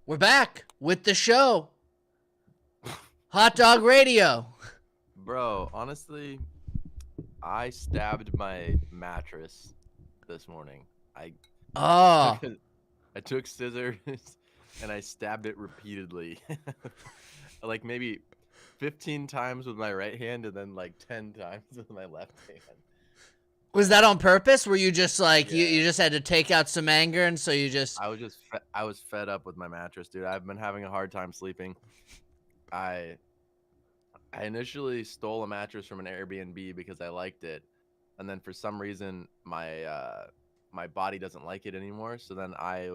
We're back with the show, Hot Dog Radio. Bro, honestly, I stabbed my mattress this morning. I took Oh, a, I took scissors and I stabbed it repeatedly. Like maybe 15 times with my right hand and then like 10 times with my left hand. was that on purpose? Were you just like you Yeah. just had to take out some anger, and so you just I was fed up with my mattress, dude. I've been having a hard time sleeping. I I initially stole a mattress from an Airbnb because I liked it, and then for some reason my body doesn't like it anymore. So then I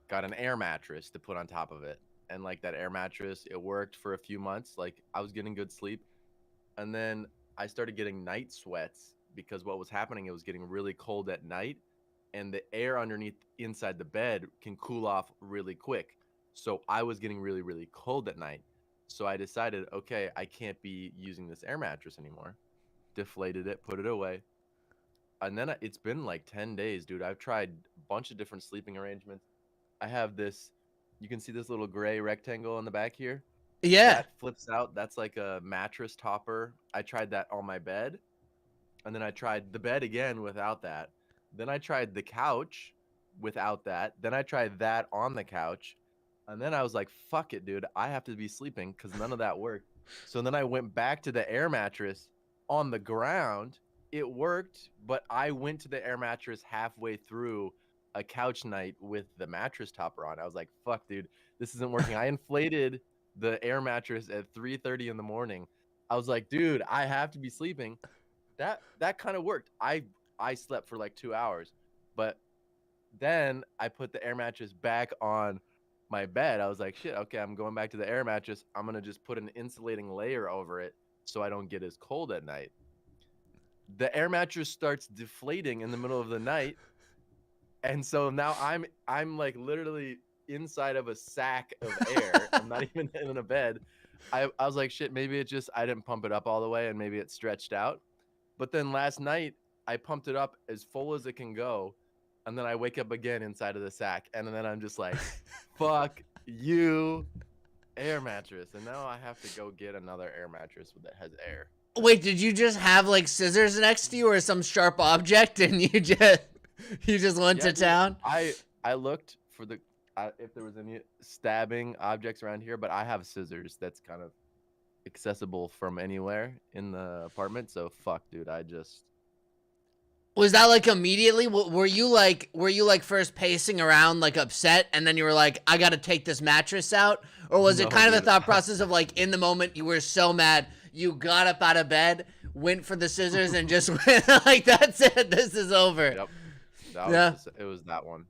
got an air mattress to put on top of it, and like that air mattress, it worked for a few months. Like I was getting good sleep, and then I started getting night sweats because what was happening, it was getting really cold at night, and the air underneath inside the bed can cool off really quick. So I was getting really cold at night. So I decided, okay, I can't be using this air mattress anymore. Deflated it, put it away. And then it's been like 10 days, dude. I've tried a bunch of different sleeping arrangements. I have this, you can see this little gray rectangle in the back here yeah. that flips out. That's like a mattress topper. I tried that on my bed, and then I tried the bed again without that. Then I tried the couch without that. Then I tried that on the couch. And then I was like, fuck it, dude. I have to be sleeping because none of that worked. So then I went back to the air mattress on the ground. It worked, but I went to the air mattress halfway through a couch night with the mattress topper on. I was like, fuck, dude, this isn't working. I inflated the air mattress at 3:30 in the morning. I was like, dude, I have to be sleeping. That kind of worked. I slept for like 2 hours, but then I put the air mattress back on my bed. I was like, shit, okay, I'm going back to the air mattress. I'm gonna just put an insulating layer over it so I don't get as cold at night. The air mattress starts deflating in the middle of the night, and so now I'm like literally inside of a sack of air. I'm not even in a bed. I was like, shit, maybe it just I didn't pump it up all the way and maybe it stretched out. But then last night I pumped it up as full as it can go, and then I wake up again inside of the sack, and then I'm just like, "Fuck you, air mattress!" And now I have to go get another air mattress that has air. Wait, did you just have like scissors next to you or some sharp object, and you just went Yeah, to dude. town? I looked for the if there was any stabbing objects around here, but I have scissors that's kind of accessible from anywhere in the apartment. So fuck, dude. I just Was that like immediately? Were you like first pacing around like upset, and then you were like, I gotta take this mattress out? Or was it no, kind of a dude. thought process of like in the moment you were so mad you got up out of bed, went for the scissors, and just went like, that's it, this is over? Yep, that was Yeah. it was that one.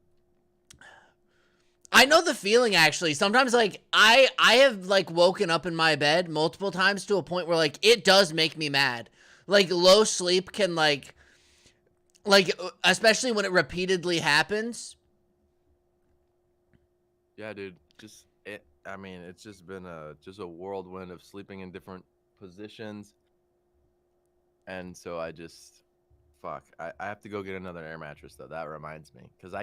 I know the feeling actually. Sometimes like I have like woken up in my bed multiple times to a point where like it does make me mad. Like low sleep can like especially when it repeatedly happens. Yeah, dude. Just it. I mean, it's just been a whirlwind of sleeping in different positions, and so I just fuck. I have to go get another air mattress though. That reminds me, because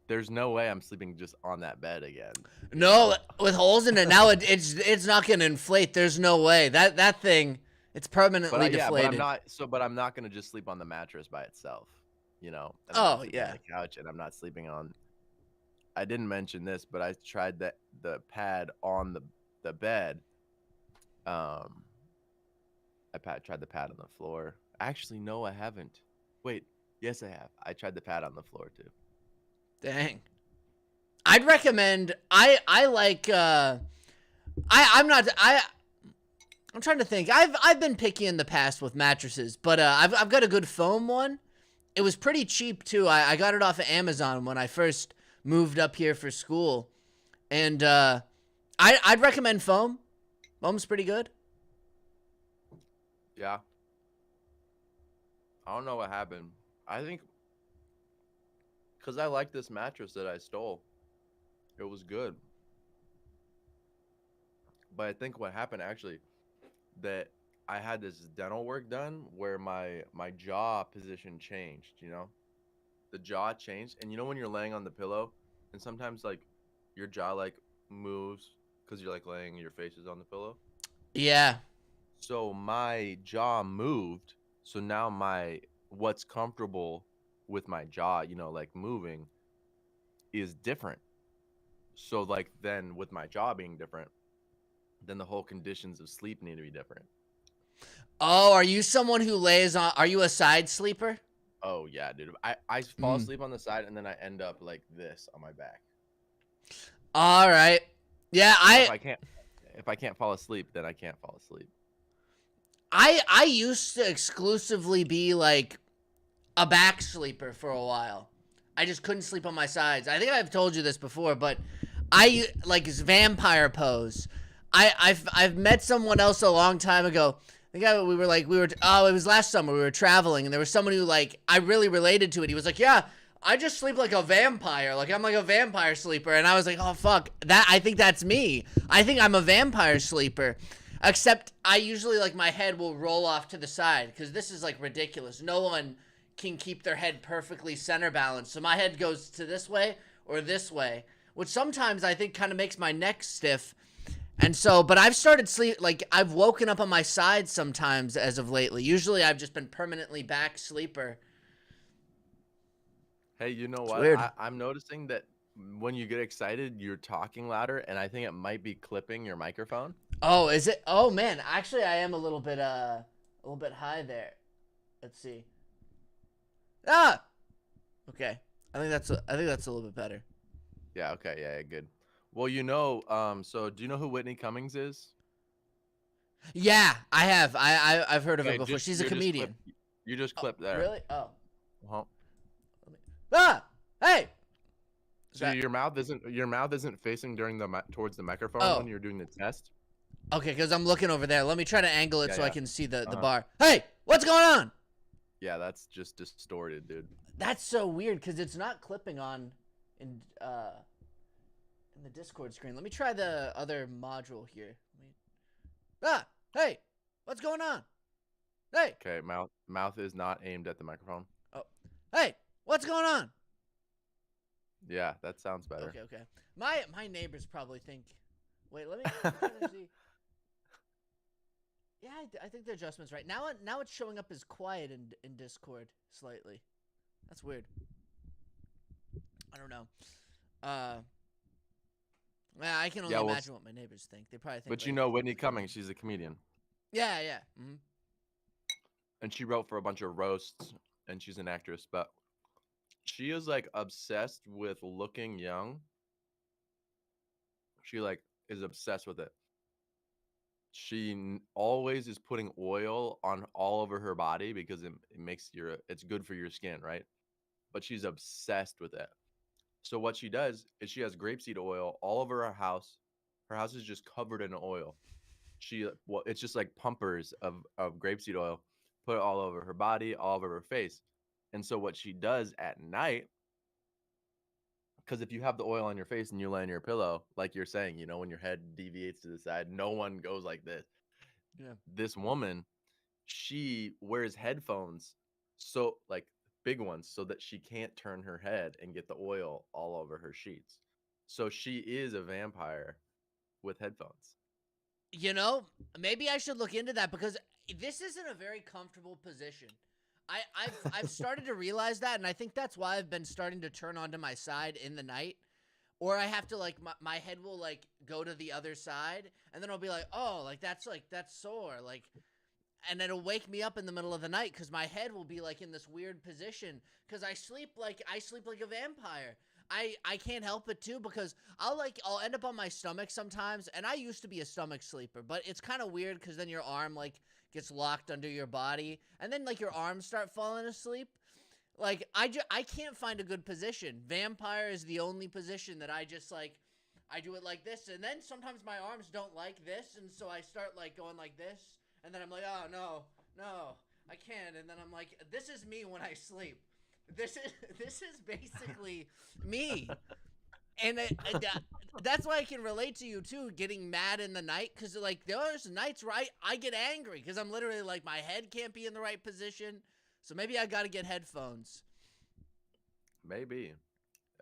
there's no way I'm sleeping just on that bed again. You No, know. with holes in it now, it's not gonna inflate. There's no way that thing it's But permanently yeah, but I'm deflated. not. So, but I'm not gonna just sleep on the mattress by itself. And I'm not Oh sleeping on yeah. the couch, and I'm not sleeping on. I didn't mention this, but I tried the pad on the bed. Um, tried the pad on the floor. Actually, no, I haven't. Wait, yes, I have. I tried the pad on the floor too. Dang. I'd recommend. I like. I'm not. I'm trying to think. I've been picky in the past with mattresses, but I've got a good foam one. It was pretty cheap too. I got it off of Amazon when I first moved up here for school, and I'd recommend foam. Foam's pretty good. Yeah, I don't know what happened. I think because I like this mattress that I stole, it was good. But I think what happened actually that I had this dental work done where my jaw position changed. The jaw changed, and when you're laying on the pillow, and sometimes like your jaw like moves because you're like laying your faces on the pillow. Yeah. So my jaw moved. So now my what's comfortable with my jaw, like moving is different. So like then with my jaw being different, then the whole conditions of sleep need to be different. Oh, are you someone who lays on? Are you a side sleeper? Oh yeah, dude. I fall Mm. asleep on the side and then I end up like this on my back. All right. Yeah, And if I can't fall asleep, then I can't fall asleep. I used to exclusively be like a back sleeper for a while. I just couldn't sleep on my sides. I think I've told you this before, but I like this vampire pose. I've met someone else a long time ago. I think it was last summer we were traveling and there was someone who like I really related to it. He was like, "Yeah, I just sleep like a vampire. Like I'm like a vampire sleeper." And I was like, "Oh fuck. I think that's me. I think I'm a vampire sleeper." Except I usually like my head will roll off to the side cuz this is like ridiculous. No one can keep their head perfectly center balanced. So my head goes to this way or this way, which sometimes I think kind of makes my neck stiff. And so, but I've started I've woken up on my side sometimes as of lately. Usually I've just been permanently back sleeper. Hey, you know It's what? weird. I'm noticing that when you get excited, you're talking louder, and I think it might be clipping your microphone. Oh, is it? Oh man, actually I am a little bit high there. Let's see. Ah! Okay. I think that's a little bit better. Yeah, okay, yeah, good. Well, so do you know who Whitney Cummings is? Yeah, I have. I've heard of her Okay, before. just She's a you're just clip comedian. you just Oh, clip there. really? Oh. Uh-huh. Ah! Hey! Is So that your mouth isn't facing towards the microphone when Oh. you're doing the test? Okay, because I'm looking over there. Let me try to angle it Yeah, so I yeah. can see the Uh-huh. bar. Hey! What's going on? Yeah, that's just distorted, dude. That's so weird because it's not clipping on in uh in the Discord screen. Let me try the other module here. Ah! Hey! What's going on? Hey! Okay, mouth is not aimed at the microphone. Oh. Hey! What's going on? Yeah, that sounds better. Okay, okay. My neighbors probably think. Wait, let me try to see. Yeah, I think the adjustment's right. Now it's showing up as quiet in Discord slightly. That's weird. I don't know. Uh, yeah, I can only Yeah, well, imagine what my neighbors think. They probably think but like Whitney Cummings, she's a comedian, yeah, yeah. Mm-hmm. and she wrote for a bunch of roasts, and she's an actress, but she is like obsessed with looking young. She like is obsessed with it. She always is putting oil on all over her body because it makes it's good for your skin, right? But she's obsessed with it. So what she does is she has grapeseed oil all over her house. Her house is just covered in oil. It's just like pumpers of grapeseed oil, put it all over her body, all over her face. And so what she does at night, because if you have the oil on your face and you lay on your pillow, like you're saying, when your head deviates to the side, no one goes like this. Yeah. This woman, she wears headphones, so like big ones, so that she can't turn her head and get the oil all over her sheets. So she is a vampire with headphones. You know, maybe I should look into that because this isn't a very comfortable position. I've started to realize that, and I think that's why I've been starting to turn onto my side in the night. Or I have to my head will like go to the other side, and then I'll be like that's sore, and it'll wake me up in the middle of the night because my head will be like in this weird position because I sleep like a vampire. I can't help it too because I'll end up on my stomach sometimes, and I used to be a stomach sleeper, but it's kind of weird because then your arm like gets locked under your body, and then like your arms start falling asleep. Like I can't find a good position. Vampire is the only position that I just like. I do it like this, and then sometimes my arms don't like this, and so I start like going like this, and then I'm like, oh no, I can't, and then I'm like, this is me when I sleep. This is basically me, and that's why I can relate to you too, getting mad in the night, because like there's nights where I get angry because I'm literally like my head can't be in the right position, so maybe I got to get headphones. Maybe.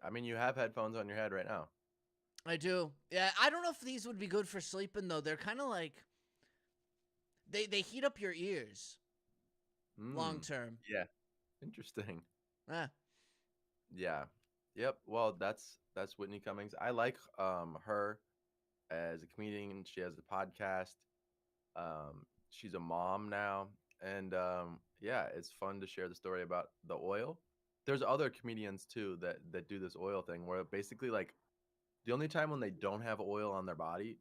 I mean, you have headphones on your head right now. I do. Yeah, I don't know if these would be good for sleeping though. They're kind of like they heat up your ears long Mm. term. Yeah. Interesting. Yeah. Yeah. Yep. Well, that's Whitney Cummings. I like her as a comedian. She has a podcast. She's a mom now, and yeah, it's fun to share the story about the oil. There's other comedians too that do this oil thing where basically like the only time when they don't have oil on their body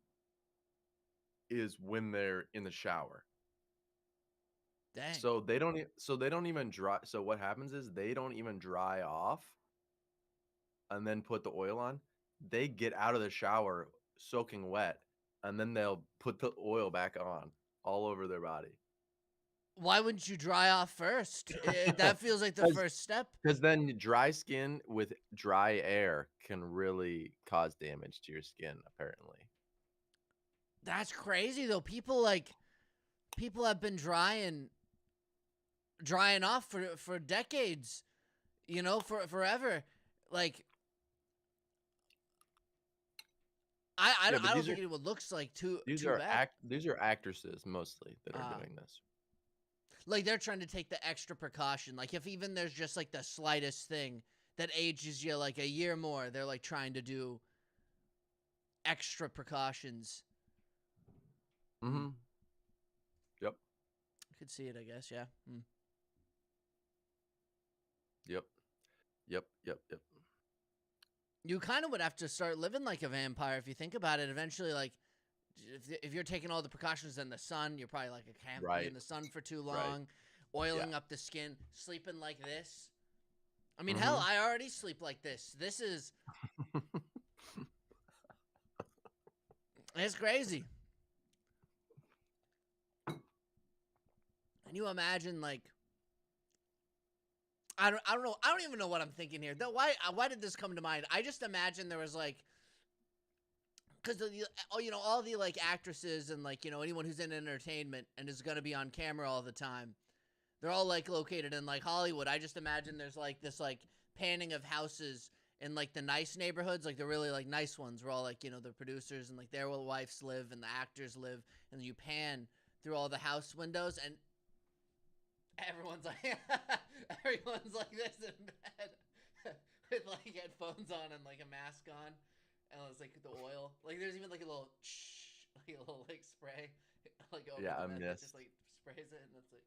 is when they're in the shower. Dang. So they don't even dry. So what happens is they don't even dry off and then put the oil on. They get out of the shower soaking wet, and then they'll put the oil back on all over their body. Why wouldn't you dry off first? That feels like the Because first step. then dry skin with dry air can really cause damage to your skin, apparently. That's crazy though. People have been drying off for decades. You know, for forever. Like Yeah, but I don't think it would looks like too bad. these are actresses mostly that are Uh doing this. like they're trying to take the extra precaution. Like if even there's just like the slightest thing that ages you like a year more, they're like trying to do extra precautions. Mm-hmm. Yep. I could see it, I guess. Yeah. Yep. Yep. Yep. Yep. You kind of would have to start living like a vampire if you think about it. Eventually, like if you're taking all the precautions in the sun, you're probably like I can't be in Right. the sun for too Right. long, oiling Yeah. up the skin, sleeping like this. I mean, hell, Mm-hmm. I already sleep like this. It's crazy. Can you imagine like I don't know. I don't even know what I'm thinking here. Why did this come to mind? I just imagine there was like because all the like actresses and like anyone who's in entertainment and is gonna be on camera all the time. They're all like located in like Hollywood. I just imagine there's like this like panning of houses in like the nice neighborhoods, like the really like nice ones where all like the producers and like their wives live and the actors live, and then you pan through all the house windows and everyone's like everyone's like this in bed with like headphones on and like a mask on, and it's like the oil. Like there's even like a little like a little like spray like over Yeah, the a bed that just mist. like sprays it, and it's like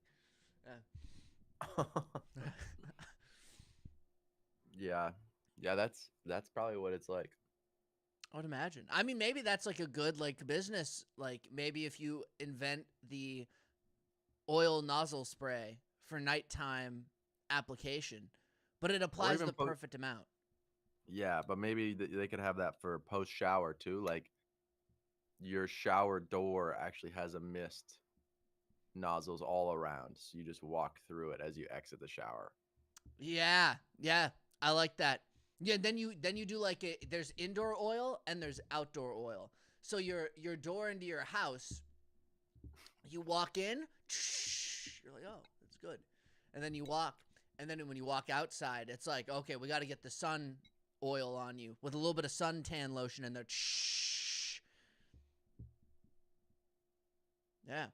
Yeah. Yeah, that's probably what it's like. I would imagine. I mean, maybe that's like a good like business. Like maybe if you invent the oil nozzle spray for nighttime application, but it Or applies even the perfect amount. yeah, but maybe they could have that for post shower too. Like your shower door actually has a mist nozzles all around. So you just walk through it as you exit the shower. Yeah, yeah, I like that. Yeah, then you do like there's indoor oil and there's outdoor oil. So your door into your house, you walk in, you're like, oh, that's good, and then you walk, and then when you walk outside, it's like, okay, we got to get the sun oil on you with a little bit of suntan lotion in there. Yeah.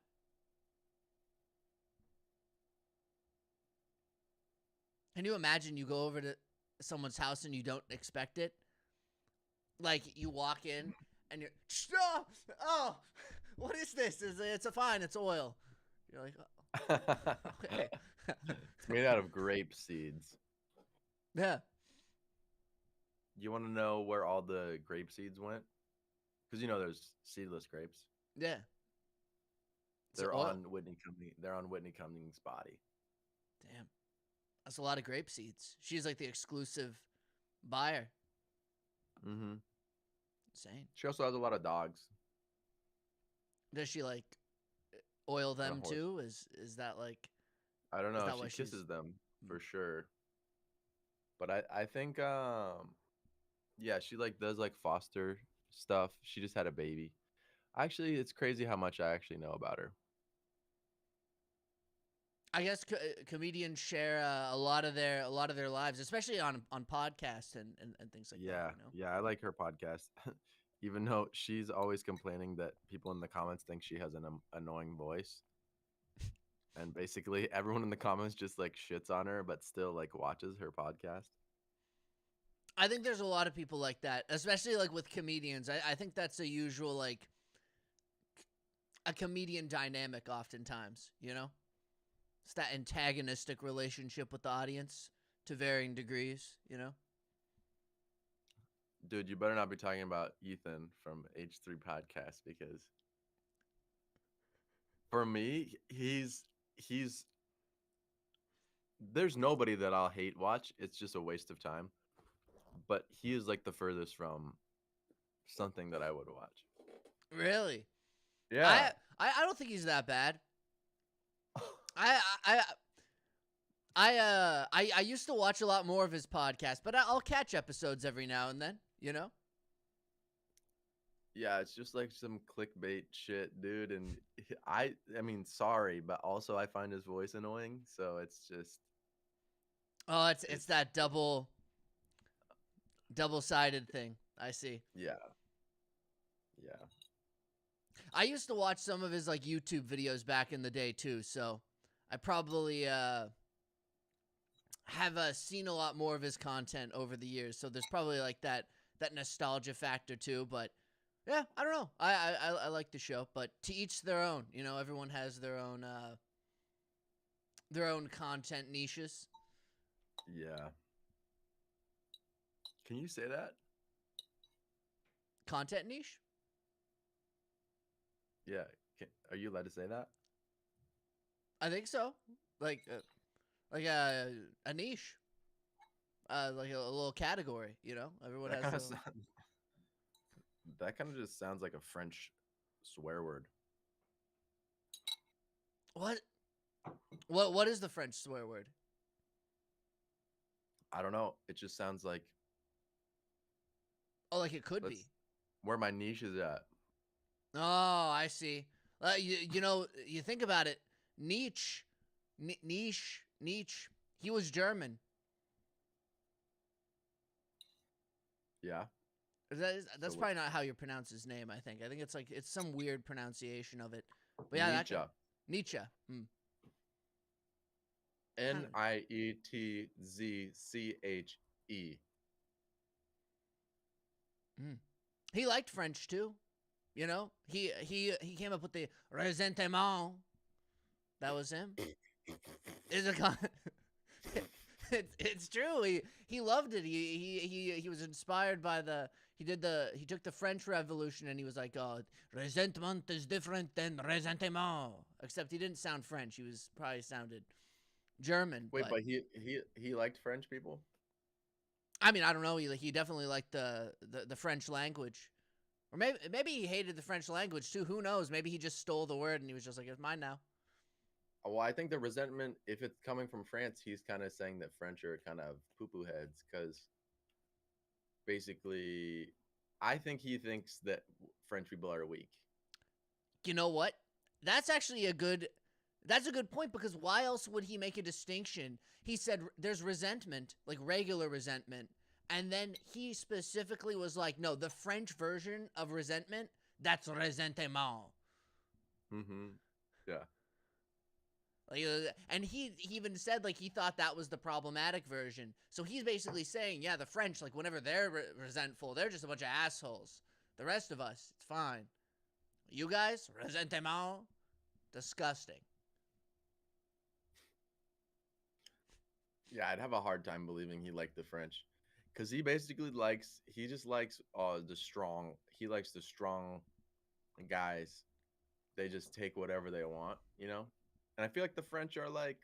Can you imagine you go over to someone's house and you don't expect it? Like you walk in and you're, oh, what is this? It's a fine, it's oil. You're like, oh, okay. It's made out of grape seeds. Yeah. You want to know where all the grape seeds went? Because there's seedless grapes. Yeah. It's They're oil. on Whitney Cummings. They're on Whitney Cummings' body. Damn. That's a lot of grape seeds. She's like the exclusive buyer. Mm-hmm. Insane. She also has a lot of dogs Does she like oil and a them horse. too? Is that like, I don't is know. that She why she's, kisses them for mm. sure. But I think yeah, she like does like foster stuff. She just had a baby. Actually, it's crazy how much I actually know about her. I guess comedians share a lot of their lives, especially on podcasts and things like that. Yeah, yeah, I like her podcast. Even though she's always complaining that people in the comments think she has an annoying voice, and basically everyone in the comments just like shits on her, but still like watches her podcast. I think there's a lot of people like that, especially like with comedians. I think that's a usual like a comedian dynamic oftentimes, you know? It's that antagonistic relationship with the audience to varying degrees, you know? Dude, you better not be talking about Ethan from H3 Podcast because for me, he's there's nobody that I'll hate watch. It's just a waste of time. But he is like the furthest from something that I would watch. Really? Yeah. I don't think he's that bad. I I I used to watch a lot more of his podcast, but I'll catch episodes every now and then, you know? Yeah, it's just like some clickbait shit, dude. And I mean, sorry, but also I find his voice annoying. So it's just, Oh, it's it's, that double-sided thing. I see. yeah, yeah. I used to watch some of his like YouTube videos back in the day too, so I probably have seen a lot more of his content over the years. So there's probably like that nostalgia factor too. But yeah, I don't know. I like the show, but to each their own. You know, everyone has their own content niches. Yeah. Can you say that? Content niche? Yeah. Are you allowed to say that? I think so. Like a niche. Like a little category. You know, everyone That has kind their of own. that kind of just sounds like a French swear word. What? What is the French swear word? I don't know. It just sounds like Oh, like it could be. that's where my niche is at. Oh, I see. You know, you think about it. Nietzsche. He was German. Yeah. That's So probably not how you pronounce his name. I think it's like it's some weird pronunciation of it. But yeah, that Nietzsche. guy, Nietzsche. Hmm. Kind of. Nietzsche. Hmm. He liked French too. You know, he came up with the ressentiment. That was him. Is a con- it's true. He loved it. He was inspired by he took the French Revolution and he was like, oh, resentment is different than ressentiment. Except he didn't sound French. He was probably sounded German. Wait, But but he liked French people? I mean, I don't know. He definitely liked the French language, or maybe he hated the French language too. Who knows? Maybe he just stole the word and he was just like, it's mine now. Well, I think the resentment, if it's coming from France, he's kind of saying that French are kind of poo-poo heads because basically, I think he thinks that French people are weak. You know what? That's actually that's a good point because why else would he make a distinction? He said there's resentment, like regular resentment, and then he specifically was like, no, the French version of resentment, that's ressentiment. Mm-hmm. Yeah. Like, and he even said like he thought that was the problematic version. So he's basically saying, yeah, the French, like whenever they're resentful, they're just a bunch of assholes. The rest of us, it's fine. You guys, ressentiment, disgusting. Yeah, I'd have a hard time believing he liked the French because he just likes the strong. He likes the strong guys. They just take whatever they want, you know? And I feel like the French are like,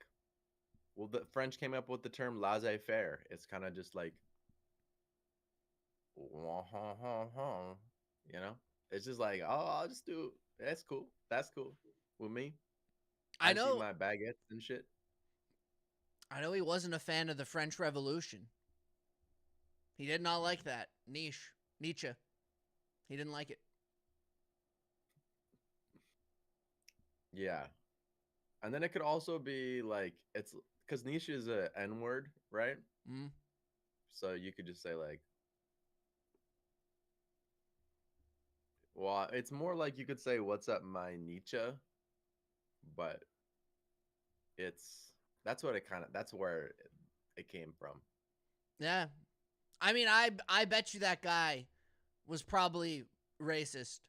well, the French came up with the term laissez-faire. It's kind of just like, wah, ha, ha, ha, you know? It's just like, oh, I'll just do it. That's cool. That's cool with me. I I just eat know, my baguettes and shit. I know he wasn't a fan of the French Revolution. He did not like that. Nietzsche. He didn't like it. Yeah. And then it could also be like it's because niche is a N word, right? Mm. So you could just say like, well, it's more like you could say, "What's up, my Nietzsche?" But it's that's what it kind of that's where it came from. Yeah. I mean, I bet you that guy was probably racist.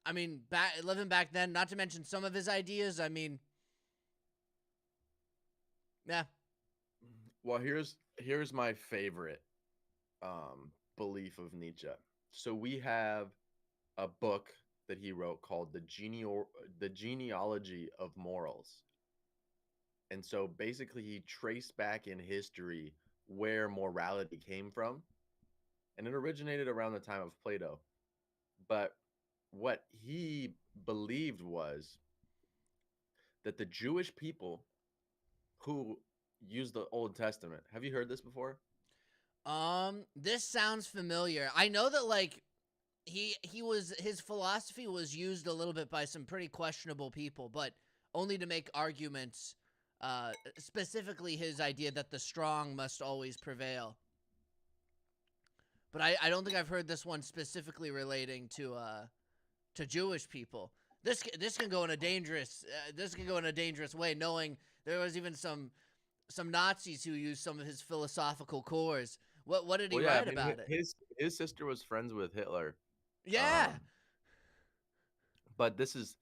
I mean, living back then, not to mention some of his ideas. I mean, yeah. Well, here's my favorite belief of Nietzsche. So we have a book that he wrote called the Genealogy of Morals. And so basically he traced back in history where morality came from, and it originated around the time of Plato. But what he believed was that the Jewish people who used the Old Testament. Have you heard this before? This sounds familiar. I know that like he was his philosophy was used a little bit by some pretty questionable people, but only to make arguments. Specifically his idea that the strong must always prevail. But I don't think I've heard this one specifically relating to Jewish people. This can go in a dangerous way. Knowing there was even some Nazis who used some of his philosophical cores. What did he Well, yeah, I write mean about it? his sister was friends with Hitler. Yeah. Um, but this is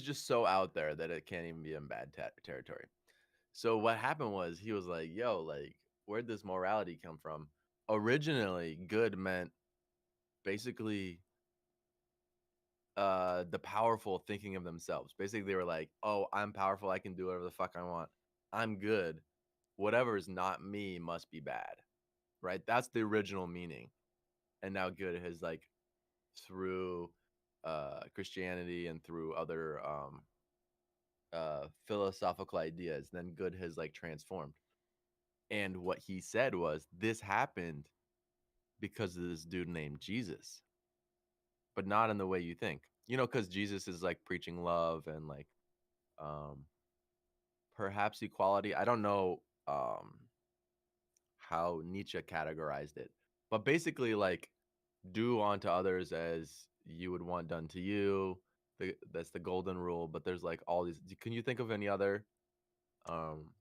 just so out there that it can't even be in bad territory. So what happened was he was like, "Yo, like, where'd this morality come from?" Originally, good meant basically the powerful thinking of themselves. Basically, they were like, "Oh, I'm powerful. I can do whatever the fuck I want. I'm good. Whatever is not me must be bad." Right? That's the original meaning. And now good has like through Christianity and through other philosophical ideas, then good has like transformed. And what he said was this happened because of this dude named Jesus, but not in the way you think. You know, because Jesus is like preaching love and like um perhaps equality. I don't know how Nietzsche categorized it, but basically like do unto others as you would want done to you. That's the golden rule. But there's like all these. Can you think of any other um,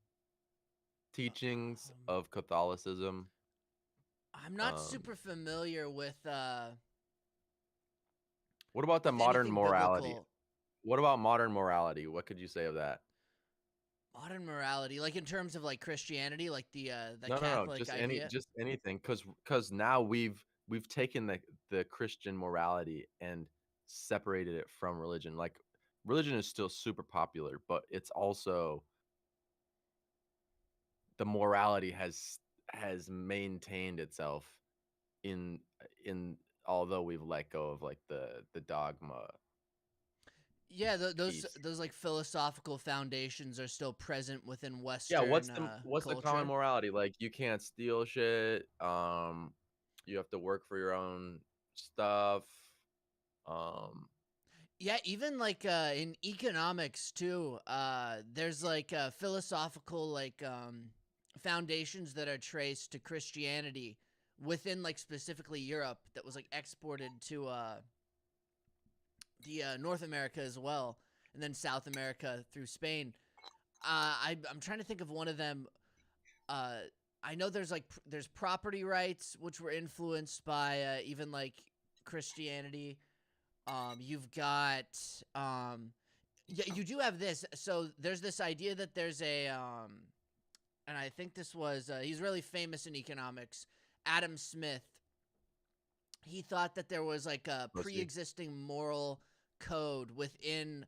teachings Um, of Catholicism? I'm not super Um, familiar what about the with modern anything morality? biblical. What about modern morality? What could you say of that? Modern morality, like in terms of like Christianity, like the No. Catholic idea. Just anything, because now we've taken the Christian morality and separated it from religion. Like religion is still super popular, but it's also the morality has maintained itself in although we've let go of like the dogma Yeah, those piece. those like philosophical foundations are still present within Yeah, Western what's the common culture. morality? Like you can't steal shit. You have to work for your own stuff. Um, Yeah, even like in economics too. There's like philosophical like foundations that are traced to Christianity within like specifically Europe that was like exported to the North America as well, and then South America through Spain. I'm trying to think of one of them. Uh, I know there's like there's property rights which were influenced by even like Christianity. You've got yeah, you do have this. So there's this idea that there's a and I think this was he's really famous in economics. Adam Smith. He thought that there was like a pussy. pre-existing moral code within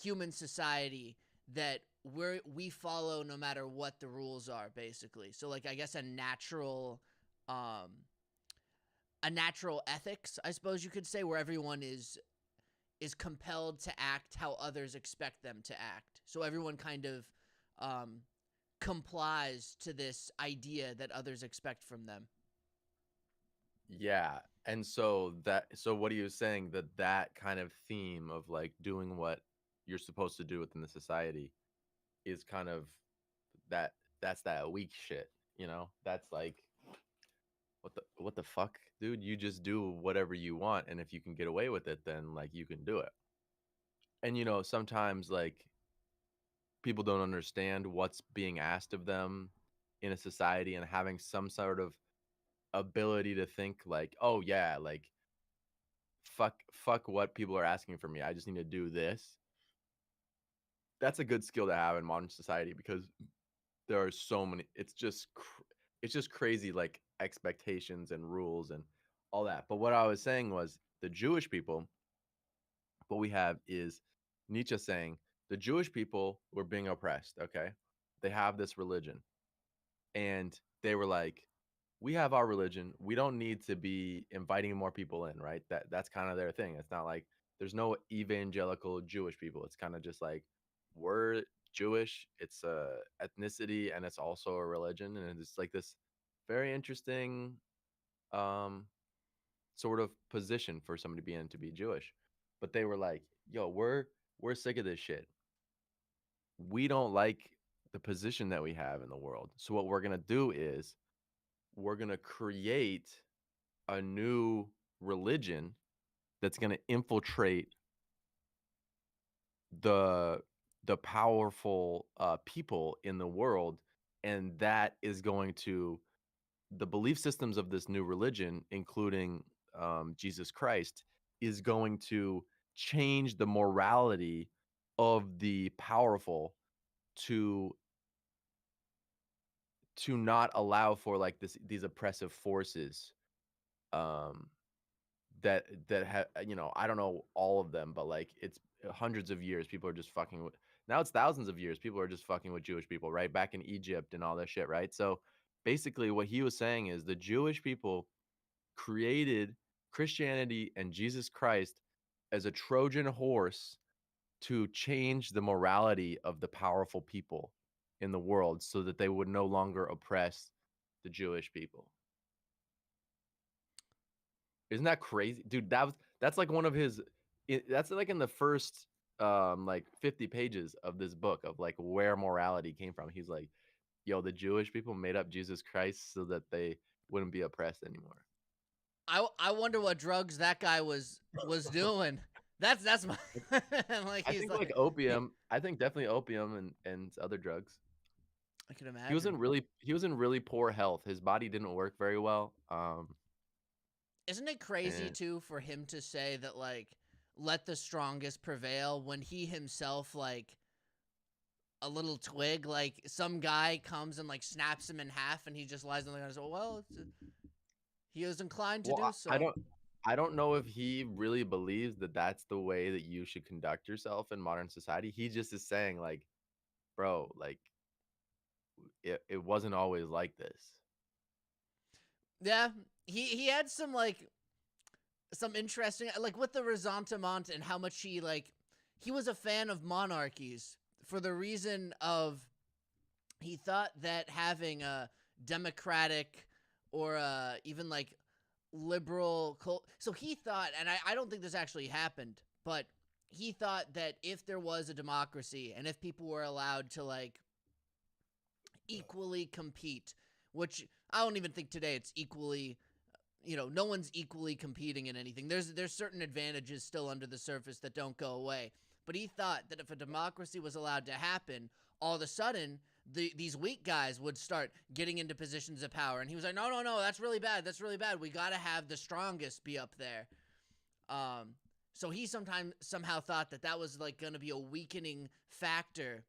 human society that we follow no matter what the rules are, basically. So like I guess um a natural ethics, I suppose you could say, where everyone is compelled to act how others expect them to act. So everyone kind of um, complies to this idea that others expect from them. Yeah. And so what are you saying that kind of theme of like doing what you're supposed to do within the society is kind of that that's that weak shit, you know? That's like what the fuck, dude? You just do whatever you want, and if you can get away with it, then like you can do it. And you know, sometimes like people don't understand what's being asked of them in a society, and having some sort of ability to think like, oh yeah, like fuck what people are asking for me. I just need to do this. That's a good skill to have in modern society because there are so many. It's just crazy, like expectations and rules and all that. But what I was saying was the Jewish people, what we have is Nietzsche saying the Jewish people were being oppressed. Okay, they have this religion, and they were like, we have our religion. We don't need to be inviting more people in, right? That's kind of their thing. It's not like there's no evangelical Jewish people. It's kind of just like we're Jewish. It's a ethnicity and it's also a religion, and it's like this very interesting um sort of position for somebody to be in, to be Jewish. But they were like, "Yo, we're sick of this shit. We don't like the position that we have in the world. So what we're gonna do is we're going to create a new religion that's going to infiltrate the the powerful people in the world, and that is going to the belief systems of this new religion, including Jesus Christ, is going to change the morality of the powerful to not allow for like these oppressive forces um you know, I don't know all of them, but like it's hundreds of years people are just fucking with, now it's thousands of years people are just fucking with Jewish people, right? Back in Egypt and all that shit, right? So basically what he was saying is the Jewish people created Christianity and Jesus Christ as a Trojan horse to change the morality of the powerful people in the world so that they would no longer oppress the Jewish people. Isn't that crazy? Dude, that's like one of his that's like in the first like 50 pages of this book of like where morality came from. He's like, "Yo, the Jewish people made up Jesus Christ so that they wouldn't be oppressed anymore." I wonder what drugs that guy was doing. That's my like I he's think like like opium. I think definitely opium and other drugs. I can imagine. He was in really poor health. His body didn't work very well. Isn't it crazy And too for him to say that like let the strongest prevail when he himself like a little twig, like some guy comes and like snaps him in half and he just lies on the ground and says, well, he was inclined to well, do so. I don't know if he really believes that that's the way that you should conduct yourself in modern society. He just is saying like, bro, like it wasn't always like this. Yeah, he had some like some interesting like with the resentment and how much he was a fan of monarchies for the reason of he thought that having a democratic or even like liberal so he thought, and I don't think this actually happened, but he thought that if there was a democracy and if people were allowed to like equally compete, which I don't even think today it's equally, no one's equally competing in anything. There's certain advantages still under the surface that don't go away. But he thought that if a democracy was allowed to happen, all of a sudden these weak guys would start getting into positions of power. And he was like, no, no, no, that's really bad. That's really bad. We got to have the strongest be up there. So he somehow thought that that was like going to be a weakening factor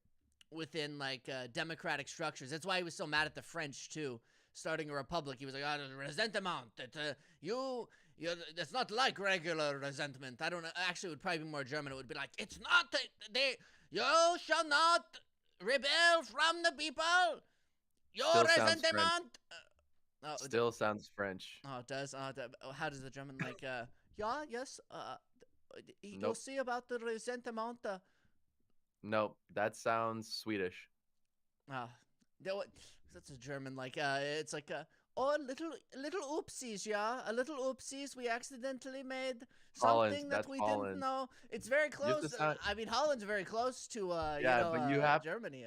within like democratic structures. That's why he was so mad at the French too, starting a republic. He was like, "Oh, resentment. That you, it's not like regular resentment." I don't know. Actually, it would probably be more German. It would be like, "It's not you shall not rebel from the people. Your Still sounds French. resentment." Still sounds French. Oh, it does. How does the German like? Yeah, yes. You'll Nope. see about the resentment. Nope. That sounds Swedish. Ah, that's a German. Like, it's like, Oh, little oopsies, yeah. A little oopsies. We accidentally made Holland. something that That's we didn't Holland. know. It's very You have to close. sound I mean, Holland's very close to, yeah, Germany.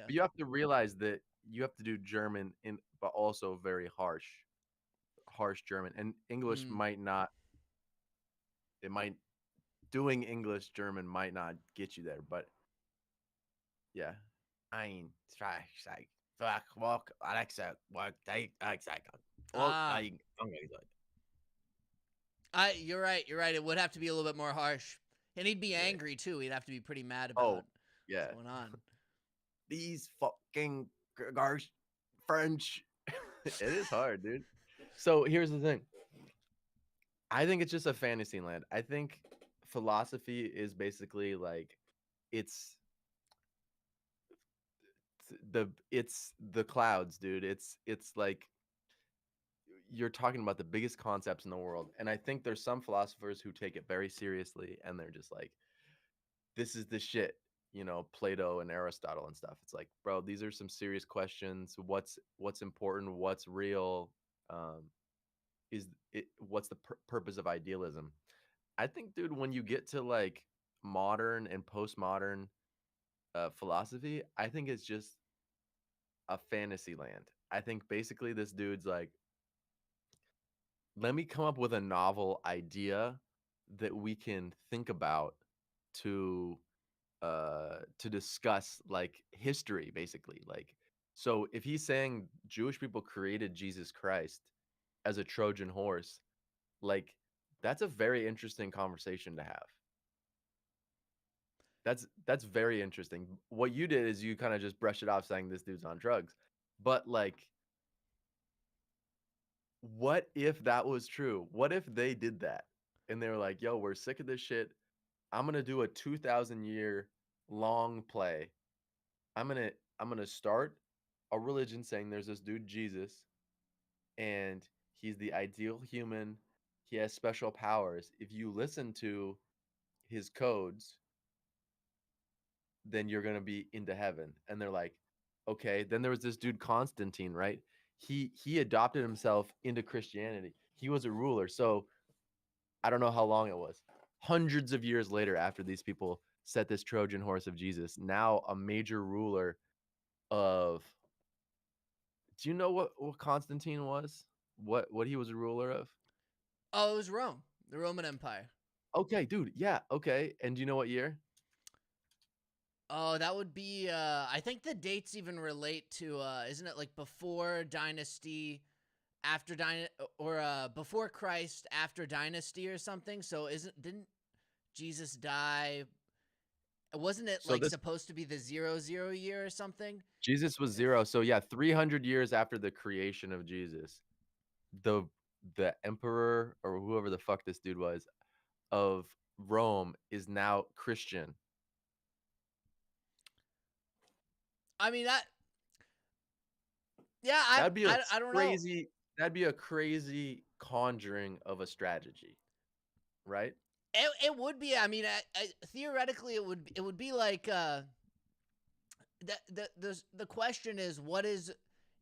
but you have to realize that you have to do German in but also very harsh German. And English Mm. might not it might doing English German might not get you there, but yeah. Ein, zwei, sei, fuck, walk, Alexa, walk, take, Alexa, walk, Ah, you're right. You're right. It would have to be a little bit more harsh, and he'd be yeah. angry too. He'd have to be pretty mad Oh, about what's yeah. going on. These fucking garsh French. It is hard, dude. So here's the thing. I think it's just a fantasy land. I think philosophy is basically like it's it's the clouds, dude. It's like you're talking about the biggest concepts in the world. And I think there's some philosophers who take it very seriously and they're just like, this is the shit, Plato and Aristotle and stuff. It's like, bro, these are some serious questions. What's important? What's real? Um, what's the purpose of idealism? I think, dude, when you get to like modern and postmodern philosophy, I think it's just a fantasy land. I think basically this dude's like, let me come up with a novel idea that we can think about to to discuss like history basically. Like, so if he's saying Jewish people created Jesus Christ as a Trojan horse, like that's a very interesting conversation to have. That's very interesting. What you did is you kind of just brush it off saying this dude's on drugs. But like, what if that was true? What if they did that and they were like, yo, we're sick of this shit. I'm gonna do a 2,000 year long play. I'm gonna start a religion saying there's this dude Jesus and he's the ideal human. He has special powers. If you listen to his codes, then you're gonna be into heaven. And they're like, okay. Then there was this dude Constantine, right? He adopted himself into Christianity. He was a ruler. So I don't know how long it was. Hundreds of years later, after these people set this Trojan horse of Jesus, now a major ruler of. Do you know what Constantine was? What he was a ruler of? Oh, it was Rome, the Roman Empire. Okay, dude. Yeah. Okay. And do you know what year? Oh, that would be. I think the dates even relate to. Isn't it like before Dynasty, after or before Christ, after Dynasty or something? So didn't Jesus die? Wasn't it So like this supposed to be the 00 year or something? Jesus was If 0. So yeah, 300 years after the creation of Jesus, the the emperor or whoever the fuck this dude was of Rome is now Christian. I mean that. Yeah, That'd be a I don't know. crazy. That'd be a crazy conjuring of a strategy, right? It would be. I mean, theoretically, it would be like the question is, what is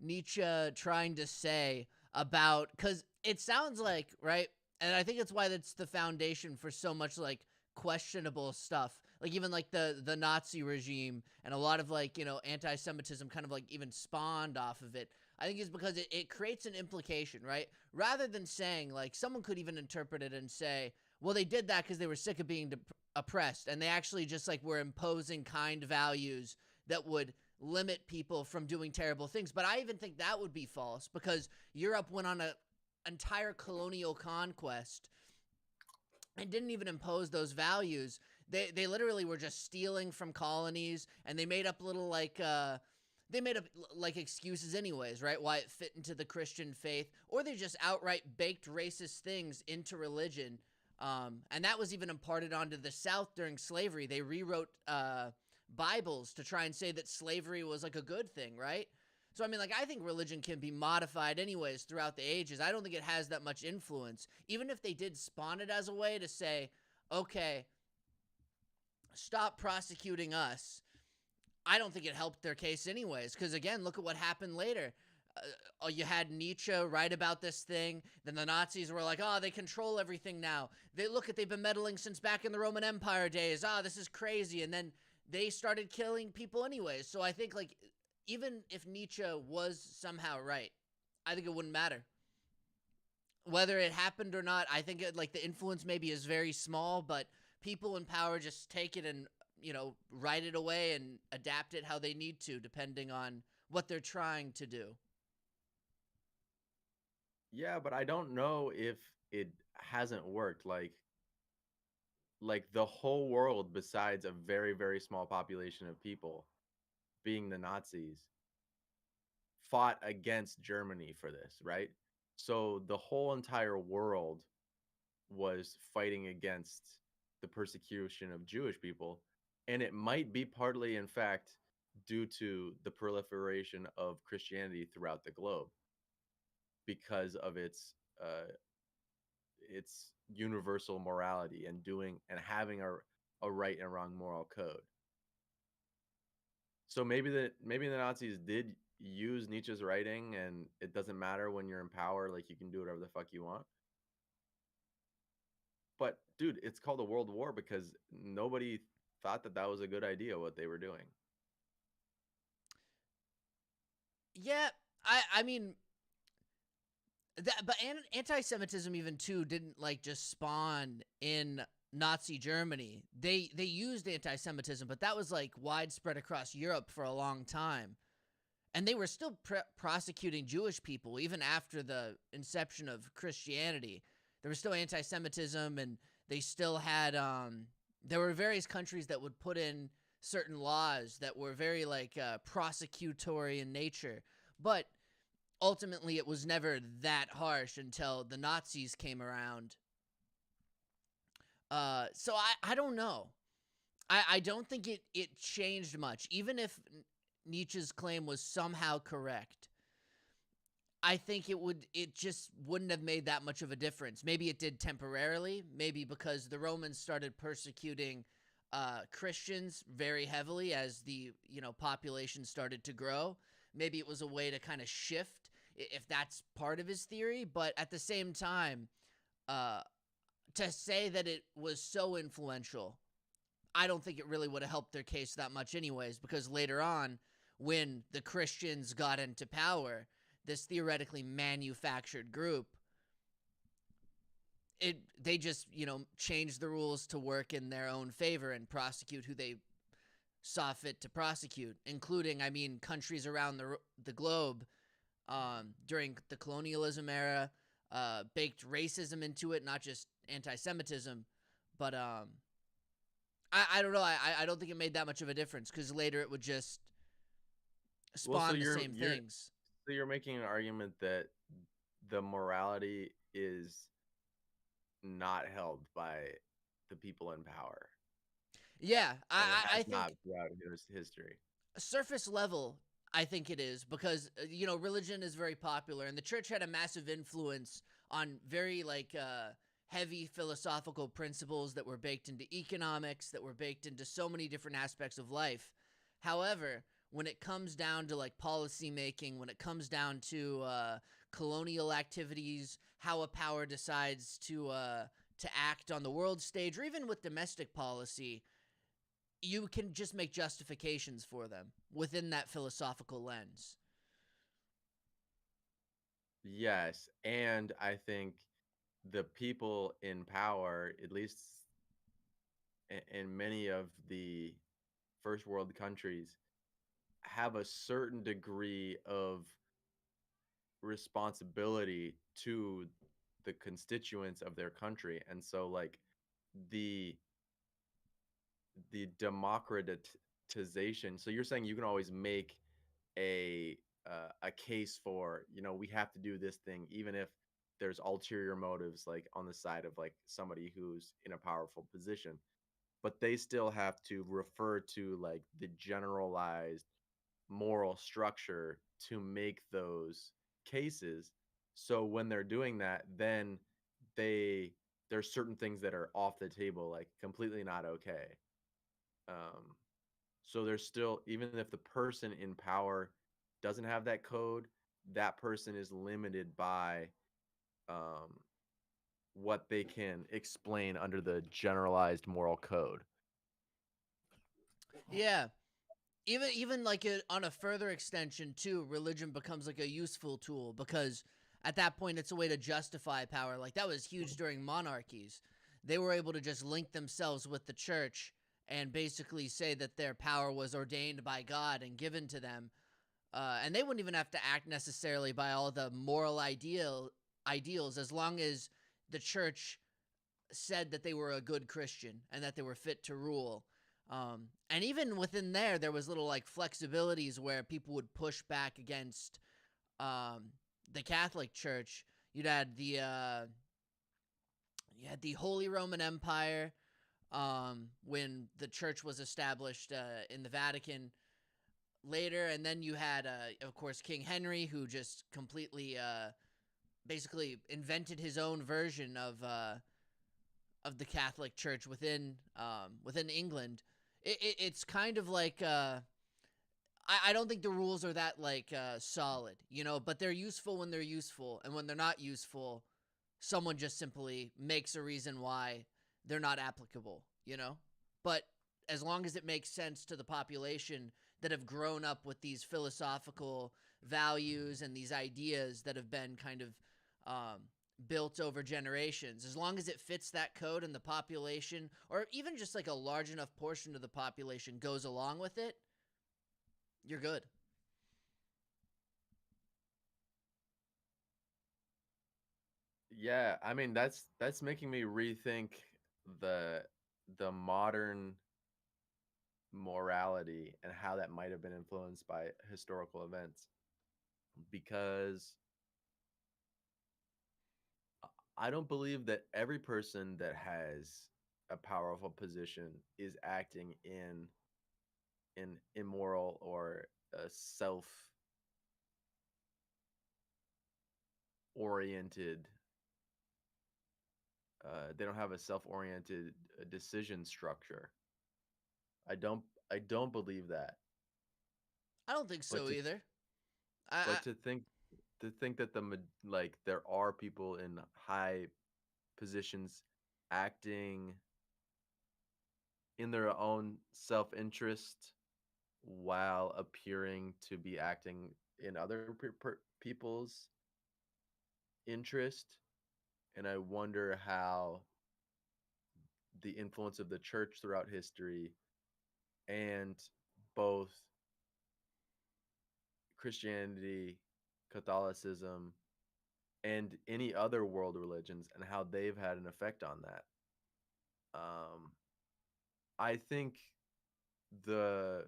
Nietzsche trying to say about, because it sounds like, right, and I think it's why that's the foundation for so much like questionable stuff, like even like the Nazi regime and a lot of like anti-Semitism kind of like even spawned off of it. I think is because it creates an implication, right, rather than saying, like, someone could even interpret it and say, well, they did that because they were sick of being oppressed, and they actually just like were imposing kind values that would limit people from doing terrible things. But I even think that would be false, because Europe went on an entire colonial conquest and didn't even impose those values. They literally were just stealing from colonies, and they made up little like they made up like excuses anyways, right? Why it fit into the Christian faith, or they just outright baked racist things into religion. And that was even imparted onto the South during slavery. They rewrote Bibles to try and say that slavery was like a good thing, right? So I mean, like, I think religion can be modified anyways throughout the ages. I don't think it has that much influence. Even if they did spawn it as a way to say, okay, stop prosecuting us, I don't think it helped their case anyways. Because again, look at what happened later. You had Nietzsche write about this thing. Then the Nazis were like, "Oh, they control everything now. They've been meddling since back in the Roman Empire days. Ah, this is crazy." And then they started killing people anyways. So I think like even if Nietzsche was somehow right, I think it wouldn't matter whether it happened or not. I think like the influence maybe is very small, but people in power just take it and write it away and adapt it how they need to, depending on what they're trying to do. Yeah, but I don't know if it hasn't worked. Like the whole world, besides a very, very small population of people, being the Nazis, fought against Germany for this, right? So the whole entire world was fighting against the persecution of Jewish people. And it might be partly, in fact, due to the proliferation of Christianity throughout the globe because of its universal morality and doing and having a right and wrong moral code. So maybe the Nazis did use Nietzsche's writing, and it doesn't matter when you're in power, like you can do whatever the fuck you want. But dude, it's called a world war because nobody thought that that was a good idea what they were doing. Yeah, I mean but anti-Semitism even too didn't like just spawn in Nazi Germany. They used anti-Semitism, but that was like widespread across Europe for a long time. And they were still prosecuting Jewish people even after the inception of Christianity. There was still anti-Semitism, and they still had there were various countries that would put in certain laws that were very like prosecutory in nature. But ultimately it was never that harsh until the Nazis came around. So I don't know. I don't think it changed much. Even if Nietzsche's claim was somehow correct, I think it just wouldn't have made that much of a difference. Maybe it did temporarily, maybe because the Romans started persecuting Christians very heavily as the population started to grow. Maybe it was a way to kind of shift, if that's part of his theory. But at the same time, uh, to say that it was so influential, I don't think it really would have helped their case that much anyways, because later on, when the Christians got into power, this theoretically manufactured group, they just, changed the rules to work in their own favor and prosecute who they saw fit to prosecute, including, I mean, countries around the globe during the colonialism era, baked racism into it, not just anti-Semitism. But I don't know. I don't think it made that much of a difference, because later it would just Well, so spawn the same things. you're making an argument that the morality is not held by the people in power, Yeah, and it I has not think throughout history. surface level, I think it is, because religion is very popular, and the church had a massive influence on very like heavy philosophical principles that were baked into economics, that were baked into so many different aspects of life. However, when it comes down to like policy making, when it comes down to colonial activities, how a power decides to act on the world stage, or even with domestic policy, you can just make justifications for them within that philosophical lens. Yes, and I think the people in power, at least in many of the first world countries, have a certain degree of responsibility to the constituents of their country. And so like the democratization, so you're saying you can always make a case for, we have to do this thing even if there's ulterior motives like on the side of like somebody who's in a powerful position, but they still have to refer to like the generalized moral structure to make those cases. So when they're doing that, then they there's certain things that are off the table, like completely not okay. um so there's still, even if the person in power doesn't have that code, that person is limited by um, what they can explain under the generalized moral code. Yeah. Even like on a further extension too, religion becomes like a useful tool because at that point it's a way to justify power. Like that was huge during monarchies. They were able to just link themselves with the church and basically say that their power was ordained by God and given to them. And they wouldn't even have to act necessarily by all the moral ideals as long as the church said that they were a good Christian and that they were fit to rule. And even within there was little like flexibilities where people would push back against the Catholic Church. You had the Holy Roman Empire when the church was established in the Vatican later, and then you had, of course, King Henry, who just completely, basically invented his own version of the Catholic Church within England. It's kind of like I don't think the rules are that like solid, but they're useful when they're useful, and when they're not useful, someone just simply makes a reason why they're not applicable. But as long as it makes sense to the population that have grown up with these philosophical values and these ideas that have been kind of built over generations, as long as it fits that code and the population, or even just like a large enough portion of the population goes along with it, you're good. Yeah, I mean that's making me rethink the the modern morality and how that might have been influenced by historical events, because I don't believe that every person that has a powerful position is acting in an immoral or a self oriented, they don't have a self oriented decision structure. I don't believe that. I don't think But so to either. but I to think that like there are people in high positions acting in their own self-interest while appearing to be acting in other people's interest. And I wonder how the influence of the church throughout history and both Christianity, Catholicism, and any other world religions and how they've had an effect on that. Um, I think the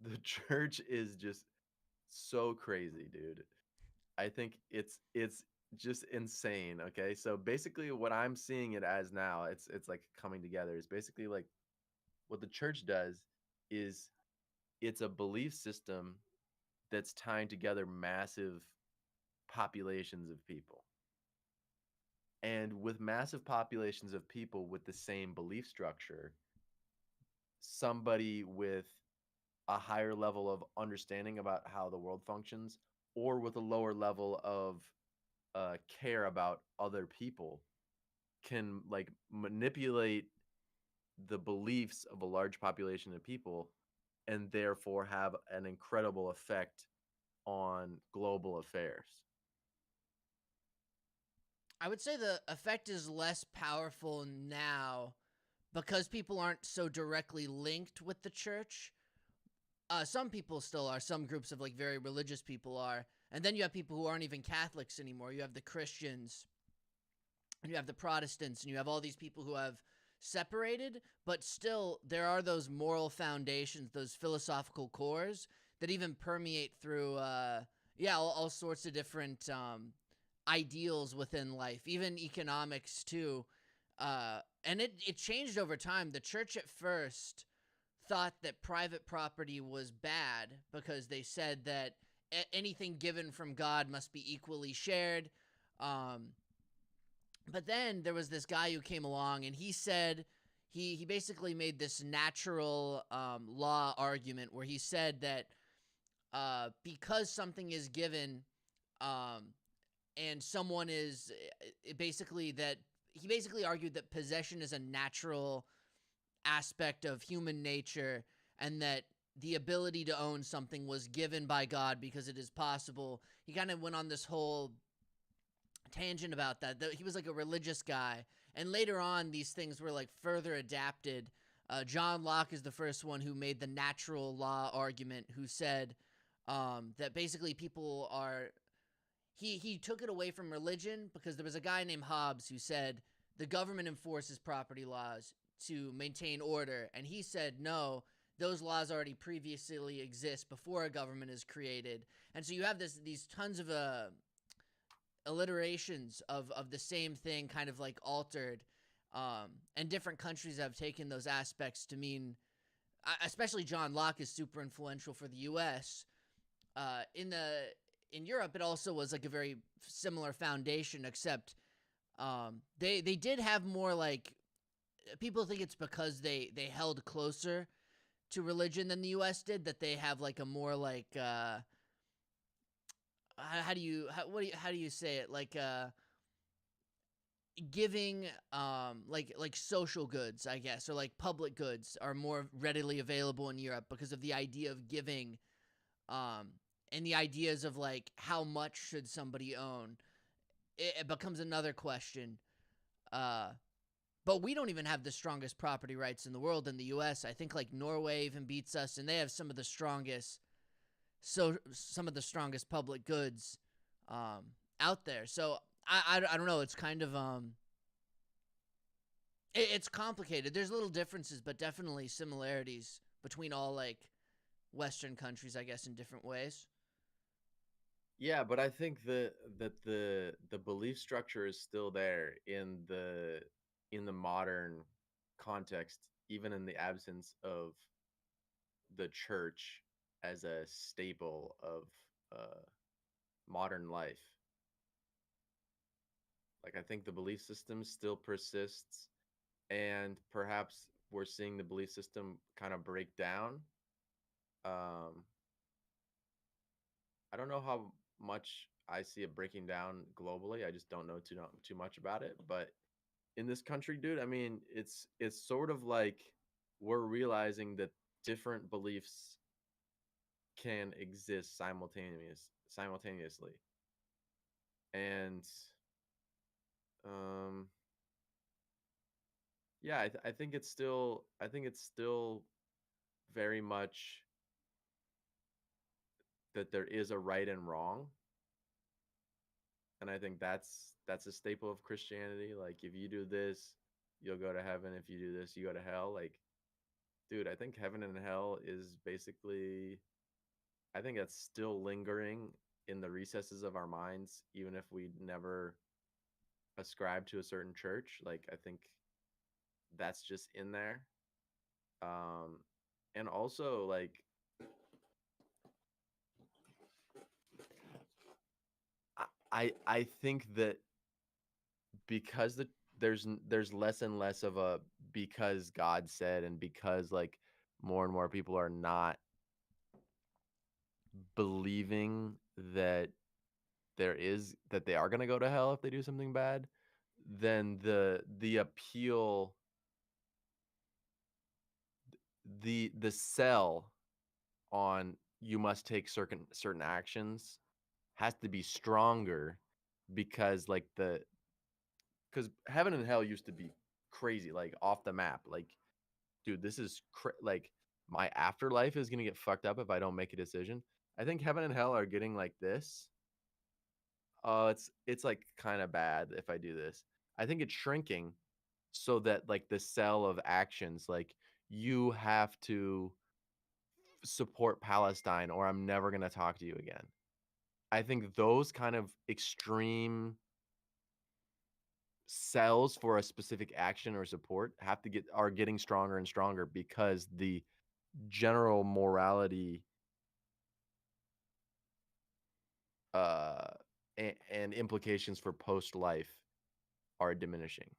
the church is just so crazy, dude. I think it's just insane. Okay, so basically, what I'm seeing it as now, it's like coming together. Is basically like what the church does is it's a belief system that's tying together massive populations of people. And with massive populations of people with the same belief structure, somebody with a higher level of understanding about how the world functions or with a lower level of care about other people can like manipulate the beliefs of a large population of people and therefore have an incredible effect on global affairs. I would say the effect is less powerful now because people aren't so directly linked with the church. Some people still are. Some groups of like very religious people are, and then you have people who aren't even Catholics anymore. You have the Christians, and you have the Protestants, and you have all these people who have separated, but still there are those moral foundations, those philosophical cores that even permeate through, all sorts of different ideals within life, even economics too. And it changed over time. The church at first thought that private property was bad because they said that anything given from God must be equally shared. Um, but then there was this guy who came along and he said he basically made this natural law argument where he said that because something is given, um, and someone is basically that he basically argued that possession is a natural aspect of human nature, and that the ability to own something was given by God because it is possible. He kind of went on this whole tangent about that. He was like a religious guy, and later on, these things were like further adapted. John Locke is the first one who made the natural law argument, who said that basically people are. He took it away from religion because there was a guy named Hobbes who said the government enforces property laws to maintain order, and he said no. Those laws already previously exist before a government is created, and so you have these tons of alliterations of the same thing kind of like altered, and different countries have taken those aspects to mean, especially John Locke is super influential for the US. In Europe it also was like a very similar foundation, except they did have more like, people think it's because they held closer to religion than the US did, that they have like a more like how do you say it, like giving, like social goods, I guess, or like public goods are more readily available in Europe because of the idea of giving, and the ideas of like how much should somebody own. It becomes another question. But we don't even have the strongest property rights in the world in the US. I think like Norway even beats us, and they have some of the strongest public goods out there. So I don't know. It's kind of it's complicated. There's little differences, but definitely similarities between all like Western countries, I guess, in different ways. Yeah, but I think the belief structure is still there in the modern context, even in the absence of the church as a staple of uh, modern life. Like I think the belief system still persists, and perhaps we're seeing the belief system kind of break down. Um, I don't know how much I see it breaking down globally. I just don't know too much about it. But in this country, dude, I mean, it's sort of like we're realizing that different beliefs can exist simultaneously, and um, yeah, I think it's still very much that there is a right and wrong, and I think that's a staple of Christianity. Like if you do this, you'll go to heaven. If you do this, you go to hell. Like, dude, I think heaven and hell is basically, I think that's still lingering in the recesses of our minds, even if we never ascribe to a certain church. Like I think that's just in there. Um, and also like I think that because there's less and less of a because God said, and because like more and more people are not believing that that they are going to go to hell if they do something bad, then the appeal, the sell on you must take certain actions has to be stronger, because like the because heaven and hell used to be crazy, like off the map. Like, dude, this is like my afterlife is gonna get fucked up if I don't make a decision. I think heaven and hell are getting like this. Oh, it's like kind of bad if I do this. I think it's shrinking so that like the cell of actions, like you have to support Palestine or I'm never gonna talk to you again. I think those kind of extreme cells for a specific action or support are getting stronger and stronger, because the general morality uh and implications for post life are diminishing.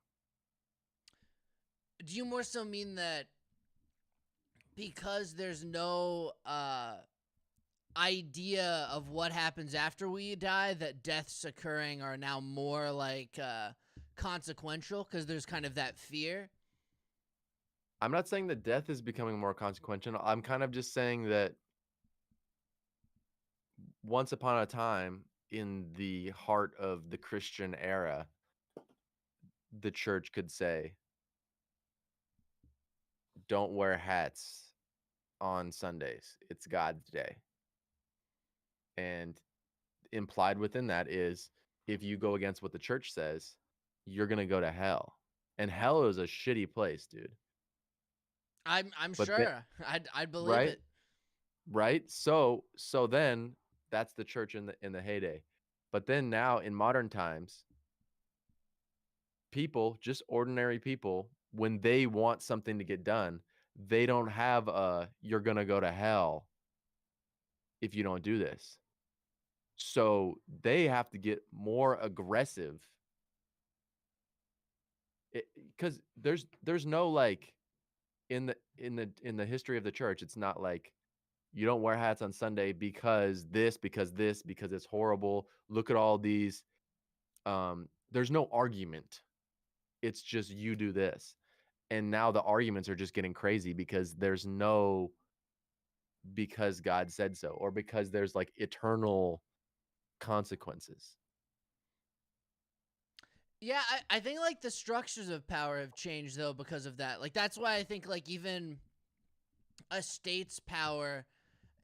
Do you more so mean that because there's no idea of what happens after we die, that deaths occurring are now more like consequential because there's kind of that fear. I'm not saying that death is becoming more consequential. I'm kind of just saying that once upon a time in the heart of the Christian era, the church could say, don't wear hats on Sundays. It's God's day. And implied within that is if you go against what the church says, you're going to go to hell. And hell is a shitty place, dude. I'm But then, sure I'd believe right? it. Right? So then that's the church in the heyday. But then now in modern times, people, just ordinary people, when they want something to get done, they don't have a you're going to go to hell if you don't do this. So they have to get more aggressive because there's no like in the history of the church, it's not like you don't wear hats on Sunday because because it's horrible. Look at all these. There's no argument. It's just you do this. And now the arguments are just getting crazy because there's no because God said so or because there's like eternal consequences. Yeah, I think like the structures of power have changed though because of that. Like that's why I think like even a state's power,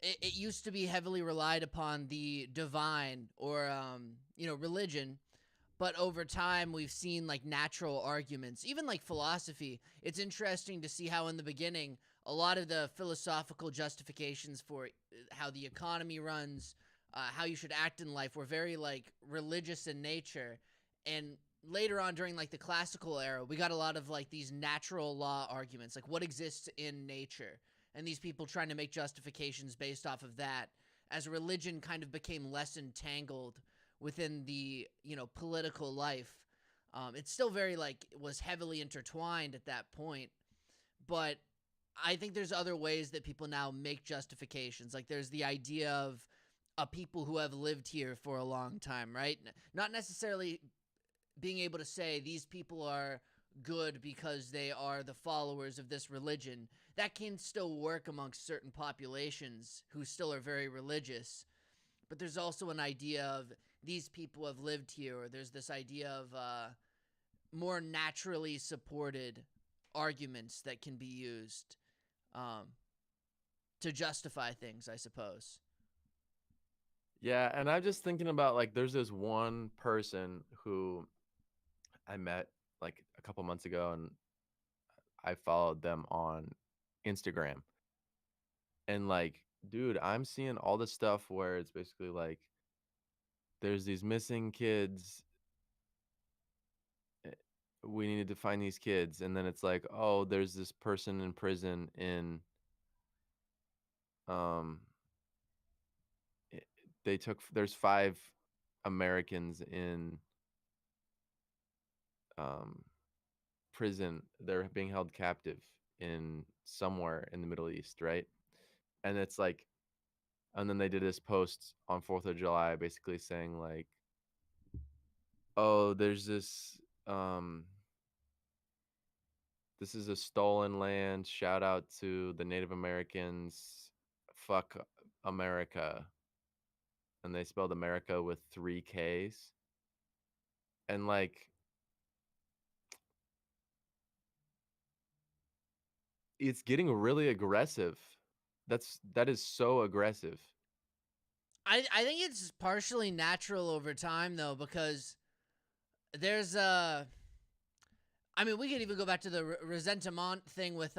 it used to be heavily relied upon the divine or religion, but over time we've seen like natural arguments, even like philosophy. It's interesting to see how in the beginning a lot of the philosophical justifications for how the economy runs, how you should act in life, were very like religious in nature. And later on during like the classical era, we got a lot of like these natural law arguments, like what exists in nature, and these people trying to make justifications based off of that, as religion kind of became less entangled within the political life. It's still very like was heavily intertwined at that point, but I think there's other ways that people now make justifications. Like there's the idea of a people who have lived here for a long time, right? Not necessarily being able to say these people are good because they are the followers of this religion. That can still work amongst certain populations who still are very religious. But there's also an idea of these people have lived here, or there's this idea of more naturally supported arguments that can be used um, to justify things, I suppose. Yeah, and I'm just thinking about like there's this one person who I met like a couple months ago and I followed them on Instagram. And like, dude, I'm seeing all this stuff where it's basically like there's these missing kids. eh, We needed to find these kids. And then it's like, oh, there's this person in prison in um eh, there's 5 Americans in um prison. They're being held captive in somewhere in the Middle East, right? And it's like, and then they did this post on 4th of July basically saying like, oh, there's this is a stolen land. Shout out to the Native Americans. Fuck America. And they spelled America with 3 Ks. And like it's getting really aggressive. That is so aggressive. I think it's partially natural over time though, because there's a I mean, we could even go back to the resentment thing with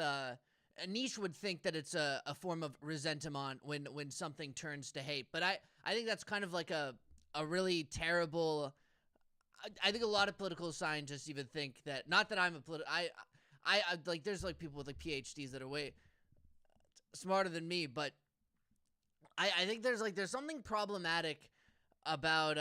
Niche would think that it's a form of resentment when something turns to hate, but I think that's kind of like a really terrible. I think a lot of political scientists even think that. Not that I'm a political. I like there's like people with like PhDs that are way smarter than me, but I think there's something problematic about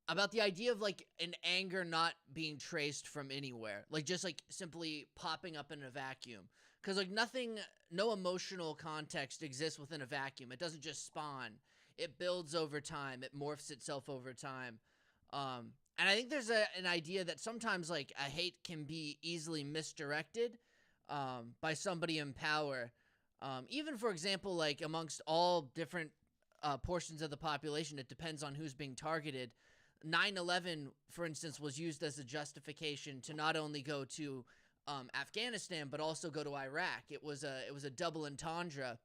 about the idea of like an anger not being traced from anywhere, like just like simply popping up in a vacuum. Because like nothing, no emotional context exists within a vacuum. It doesn't just spawn. It builds over time. It morphs itself over time. And I think there's an idea that sometimes like a hate can be easily misdirected by somebody in power. Even for example, like amongst all different portions of the population, it depends on who's being targeted. 9/11, for instance, was used as a justification to not only go to Afghanistan but also go to Iraq. It was a double entendre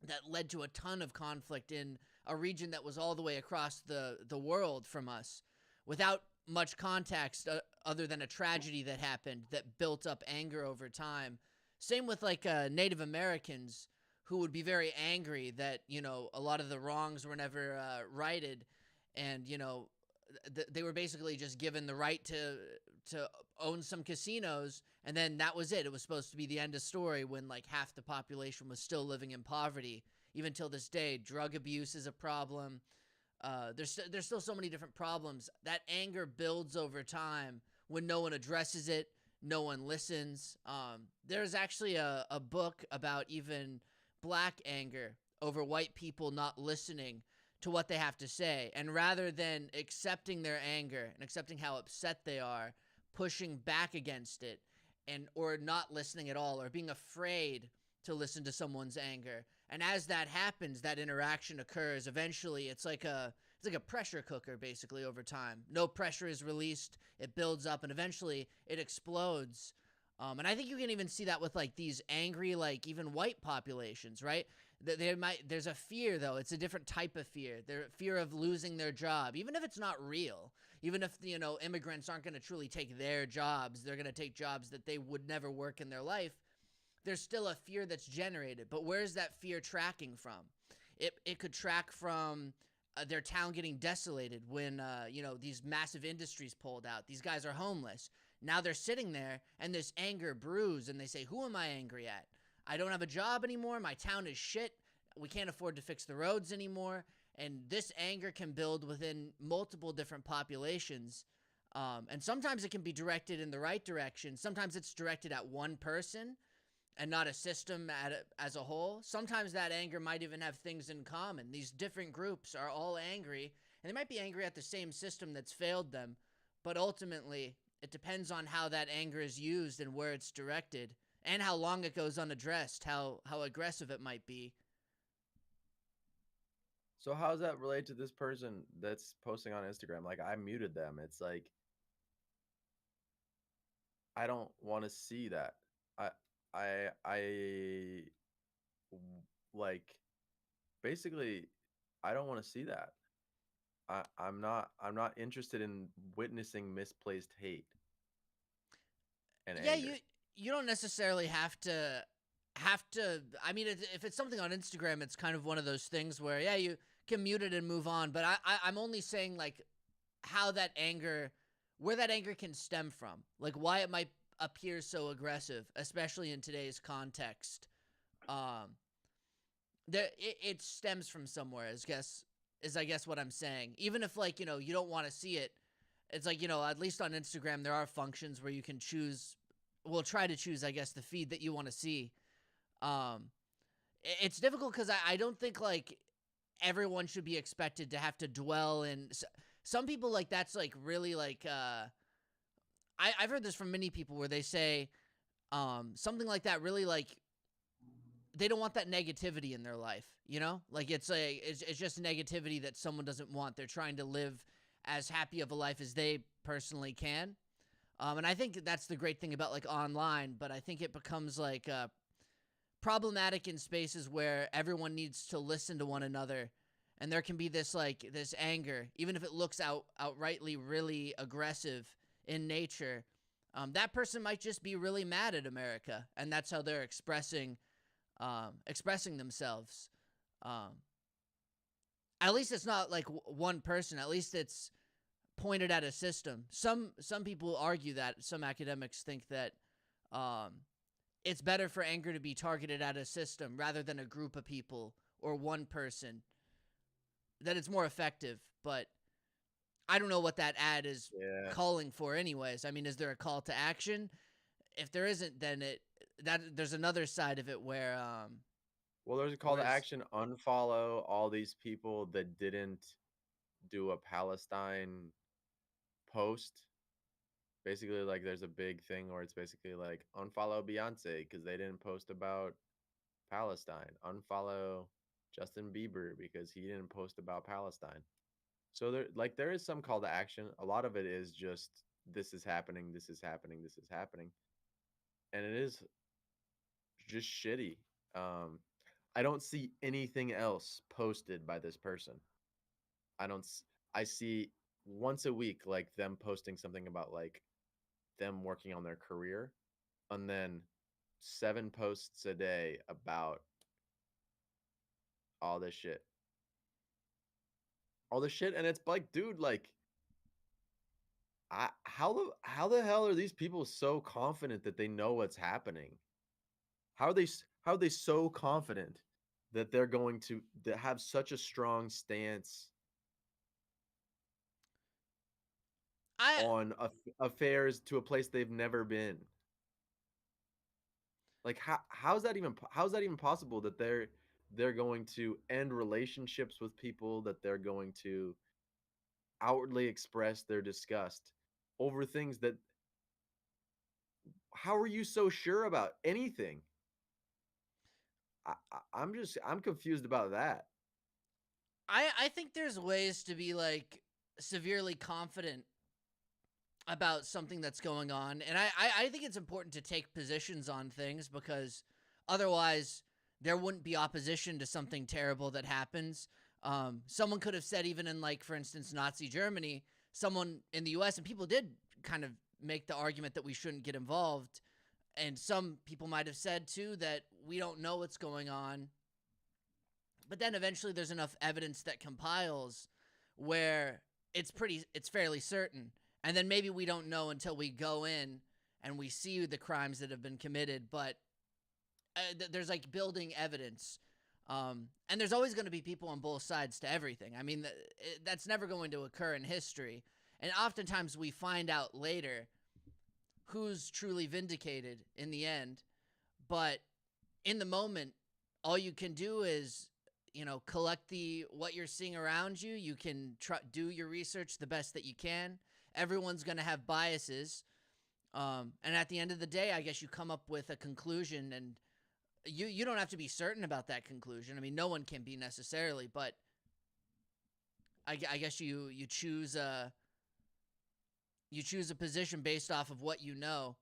that led to a ton of conflict in a region that was all the way across the world from us, without much context other than a tragedy that happened that built up anger over time. Same with like Native Americans, who would be very angry that a lot of the wrongs were never righted, and they were basically just given the right to own some casinos, and then that was it. It was supposed to be the end of story, when like half the population was still living in poverty. Even till this day, drug abuse is a problem. There's still so many different problems. That anger builds over time when no one addresses it, no one listens. There's actually a book about even black anger over white people not listening to what they have to say, and rather than accepting their anger and accepting how upset they are, pushing back against it, and or not listening at all, or being afraid to listen to someone's anger. And as that happens, that interaction occurs. Eventually, it's like a pressure cooker, basically, over time. No pressure is released, it builds up, and eventually it explodes. And I think you can even see that with like these angry, like even white populations, right? There's a fear, though. It's a different type of fear. Their fear of losing their job, even if it's not real. Even if immigrants aren't going to truly take their jobs, they're going to take jobs that they would never work in their life. There's still a fear that's generated. But where's that fear tracking from? It could track from their town getting desolated when these massive industries pulled out. These guys are homeless. Now they're sitting there, and this anger brews, and they say, who am I angry at? I don't have a job anymore. My town is shit. We can't afford to fix the roads anymore. And this anger can build within multiple different populations. And sometimes it can be directed in the right direction. Sometimes it's directed at one person and not a system as a whole. Sometimes that anger might even have things in common. These different groups are all angry, and they might be angry at the same system that's failed them, but ultimately it depends on how that anger is used and where it's directed, and how long it goes unaddressed, how aggressive it might be. So how does that relate to this person that's posting on Instagram? Like, I muted them. It's like, I don't want to see that. I like, basically, I don't want to see that. I'm not interested in witnessing misplaced hate and Yeah, anger. you don't necessarily have to. I mean, if it's something on Instagram, it's kind of one of those things where, yeah, you can mute it and move on. But I'm only saying like how that anger, where that anger can stem from, like why it might appear so aggressive, especially in today's context. Um, it stems from somewhere, I guess what I'm saying. Even if like you don't want to see it, it's like at least on Instagram there are functions where you can choose. Well, try to choose, I guess, the feed that you want to see. Um, it's difficult because I don't think like everyone should be expected to have to dwell in. Some people like that's like really like I've heard this from many people where they say something like that really like they don't want that negativity in their life, like it's just negativity that someone doesn't want. They're trying to live as happy of a life as they personally can. And I think that's the great thing about like online, but I think it becomes like problematic in spaces where everyone needs to listen to one another, and there can be this anger, even if it looks outrightly really aggressive in nature. That person might just be really mad at America, and that's how they're expressing themselves. At least it's not like one person. At least it's pointed at a system. Some people argue that. Some academics think that it's better for anger to be targeted at a system rather than a group of people or one person. That it's more effective. But I don't know what that ad is Yeah. calling for anyways. I mean, is there a call to action? If there isn't, then there's another side of it where Well, there's a call to whereas action, unfollow all these people that didn't do a Palestine post. Basically, like, there's a big thing where it's basically like, unfollow Beyonce because they didn't post about Palestine. Unfollow Justin Bieber because he didn't post about Palestine. So there is some call to action. A lot of it is just this is happening, this is happening, this is happening. And it is just shitty. Um, I don't see anything else posted by this person. I don't I see once a week like them posting something about like them working on their career, and then 7 posts a day about all this shit. All this shit, and it's like, dude, like how the hell are these people so confident that they know what's happening? How are they so confident that they're going to that have such a strong stance I on affairs to a place they've never been? Like how's that even possible that they're going to end relationships with people, that they're going to outwardly express their disgust over things that how are you so sure about anything? I'm confused about that. I think there's ways to be like severely confident about something that's going on, and I think it's important to take positions on things because otherwise there wouldn't be opposition to something terrible that happens. Someone could have said, even in, like, for instance, Nazi Germany, someone in the U.S. and people did kind of make the argument that we shouldn't get involved, and some people might have said too that we don't know what's going on. But then eventually there's enough evidence that compiles where it's fairly certain. And then maybe we don't know until we go in and we see the crimes that have been committed, but there's like building evidence. And there's always going to be people on both sides to everything. I mean, that's never going to occur in history. And oftentimes we find out later who's truly vindicated in the end. But in the moment, all you can do is, collect what you're seeing around you. You can do your research the best that you can. Everyone's going to have biases. And at the end of the day, I guess you come up with a conclusion, and you don't have to be certain about that conclusion. I mean, no one can be necessarily, but I guess you choose a position based off of what you know.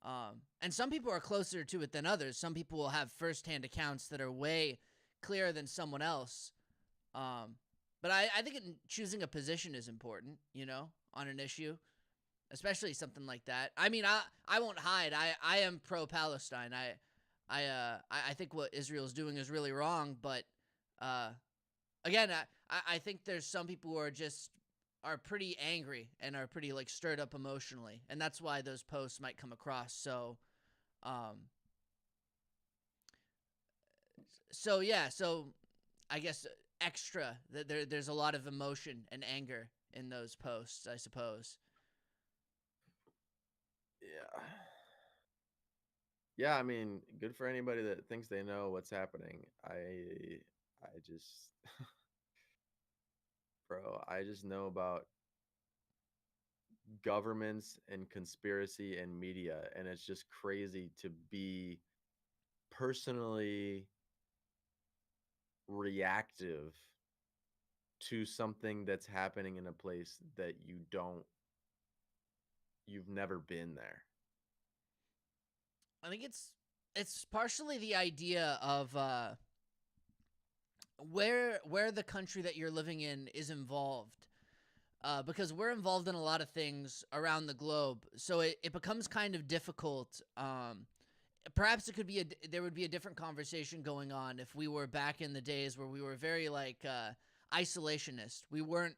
And some people are closer to it than others. Some people will have firsthand accounts that are way clearer than someone else. But I think choosing a position is important, on an issue, especially something like that. I mean, I won't hide. I am pro-Palestine. I think what Israel's doing is really wrong. But again, I think there's some people who are pretty angry and are pretty, like, stirred up emotionally, and that's why those posts might come across so I guess extra that there's a lot of emotion and anger in those posts, I suppose. Yeah. Yeah, I mean, good for anybody that thinks they know what's happening. I just bro, I just know about governments and conspiracy and media, and it's just crazy to be personally reactive to something that's happening in a place that you've never been there. I think it's partially the idea of where the country that you're living in is involved. Because we're involved in a lot of things around the globe, so it becomes kind of difficult. Perhaps there would be a different conversation going on if we were back in the days where we were very, like, isolationist. We weren't,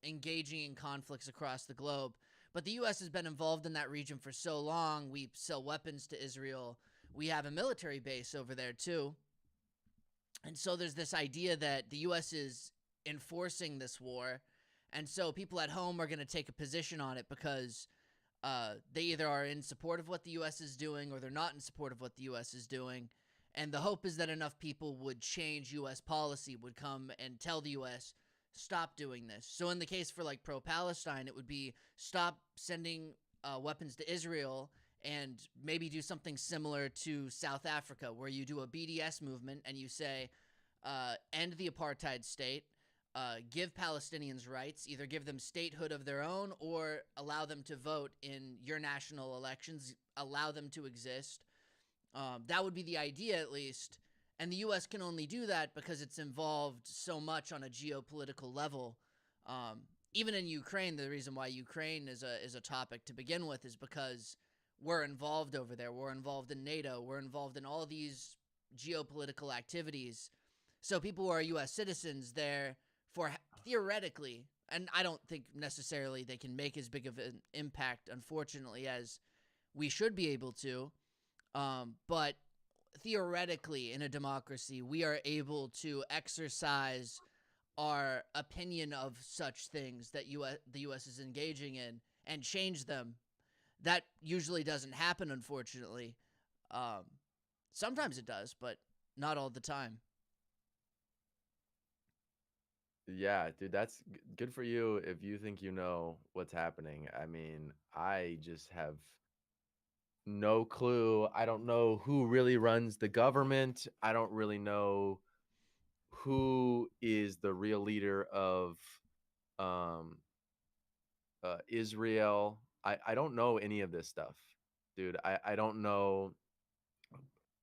engaging in conflicts across the globe. But the U.S. has been involved in that region for so long. We sell weapons to Israel. We have a military base over there too. And so there's this idea that the U.S. is enforcing this war, And so people at home are going to take a position on it because they either are in support of what the U.S. is doing or they're not in support of what the U.S. is doing. And the hope is that enough people would change U.S. policy, would come and tell the U.S., stop doing this. So in the case for like pro-Palestine, it would be stop sending weapons to Israel and maybe do something similar to South Africa, where you do a BDS movement and you say, end the apartheid state, give Palestinians rights, either give them statehood of their own or allow them to vote in your national elections, allow them to exist. That would be the idea, at least. And the U.S. can only do that because it's involved so much on a geopolitical level. Even in Ukraine, the reason why Ukraine is a topic to begin with is because we're involved over there. We're involved in NATO. We're involved in all these geopolitical activities. So people who are U.S. citizens there, for theoretically, and I don't think necessarily they can make as big of an impact, unfortunately, as we should be able to. But theoretically, in a democracy, we are able to exercise our opinion of such things that the U.S. is engaging in and change them. That usually doesn't happen, unfortunately. Sometimes it does, but not all the time. Yeah, dude, that's good for you if you think you know what's happening. I mean, I just have no clue. I don't know who really runs the government. I don't really know who is the real leader of um Israel. I don't know any of this stuff, dude. I don't know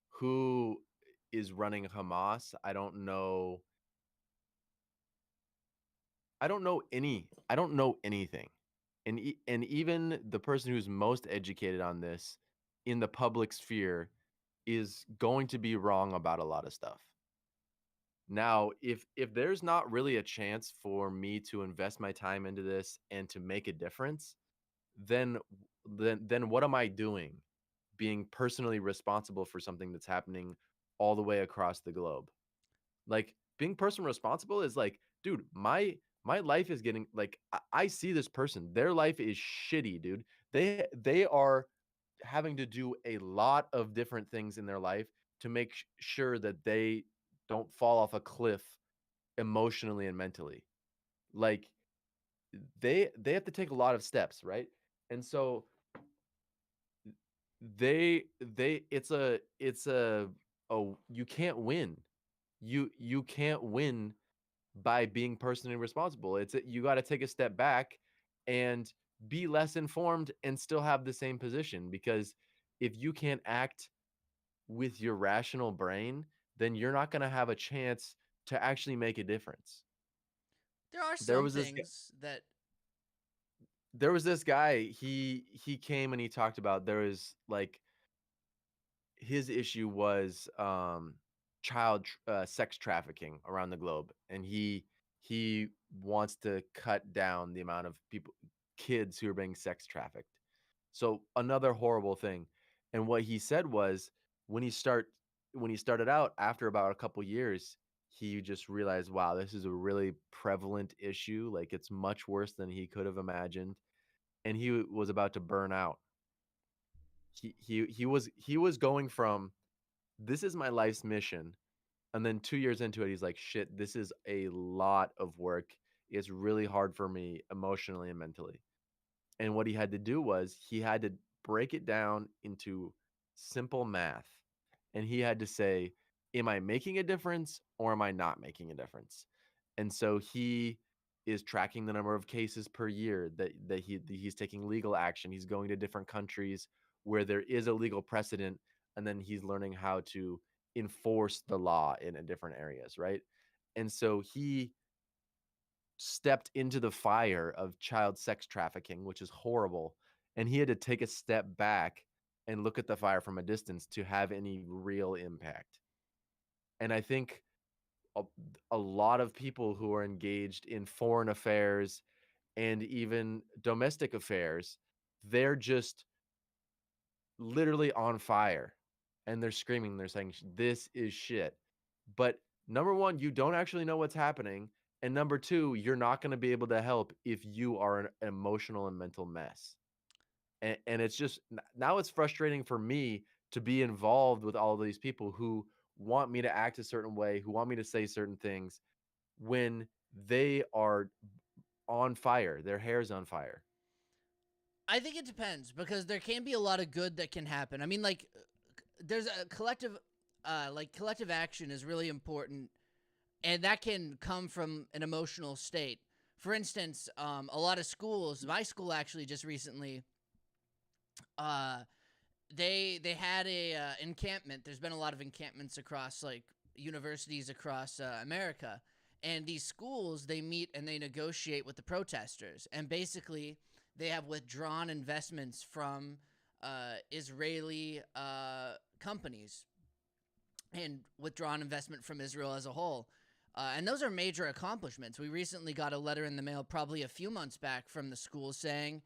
who is running Hamas. I don't know anything. And even the person who's most educated on this in the public sphere is going to be wrong about a lot of stuff. Now, if there's not really a chance for me to invest my time into this and to make a difference, then then what am I doing being personally responsible for something that's happening all the way across the globe? Like, being personally responsible is like, dude, my life is getting like I see this person, their life is shitty, dude. They are having to do a lot of different things in their life to make sure that they don't fall off a cliff emotionally and mentally. Like, they have to take a lot of steps, right? And so they it's a oh, you can't win. You can't win by being personally responsible. You got to take a step back and be less informed and still have the same position, because if you can't act with your rational brain, then you're not going to have a chance to actually make a difference. There are There some was this things that there was this guy, he came and he talked about there was like his issue was sex trafficking around the globe, and he wants to cut down the amount of kids who are being sex trafficked. So another horrible thing. And what he said was, when he started out, after about a couple years, he just realized, wow, this is a really prevalent issue. Like, it's much worse than he could have imagined, and he was about to burn out. He was going from, this is my life's mission, and then 2 years into it, he's like, shit, this is a lot of work. It's really hard for me emotionally and mentally. And what he had to do was he had to break it down into simple math. And he had to say, am I making a difference or am I not making a difference? And so he is tracking the number of cases per year that he's taking legal action. He's going to different countries where there is a legal precedent, and then he's learning how to enforce the law in different areas, right? And so he stepped into the fire of child sex trafficking, which is horrible. And he had to take a step back and look at the fire from a distance to have any real impact. And I think a, a lot of people who are engaged in foreign affairs and even domestic affairs, they're just literally on fire, and they're screaming, they're saying, this is shit. But number one, you don't actually know what's happening. And number 2, you're not gonna be able to help if you are an emotional and mental mess. And it's just now it's frustrating for me to be involved with all of these people who want me to act a certain way, who want me to say certain things when they are on fire, their hair's on fire. I think it depends because there can be a lot of good that can happen. I mean, like, there's a collective, collective action is really important, and that can come from an emotional state. For instance, a lot of schools, my school actually just recently, uh, they had a encampment. There's been a lot of encampments across like universities across America, and these schools they meet and they negotiate with the protesters, and basically they have withdrawn investments from Israeli companies and withdrawn investment from Israel as a whole. And those are major accomplishments. We recently got a letter in the mail, probably a few months back, from the school saying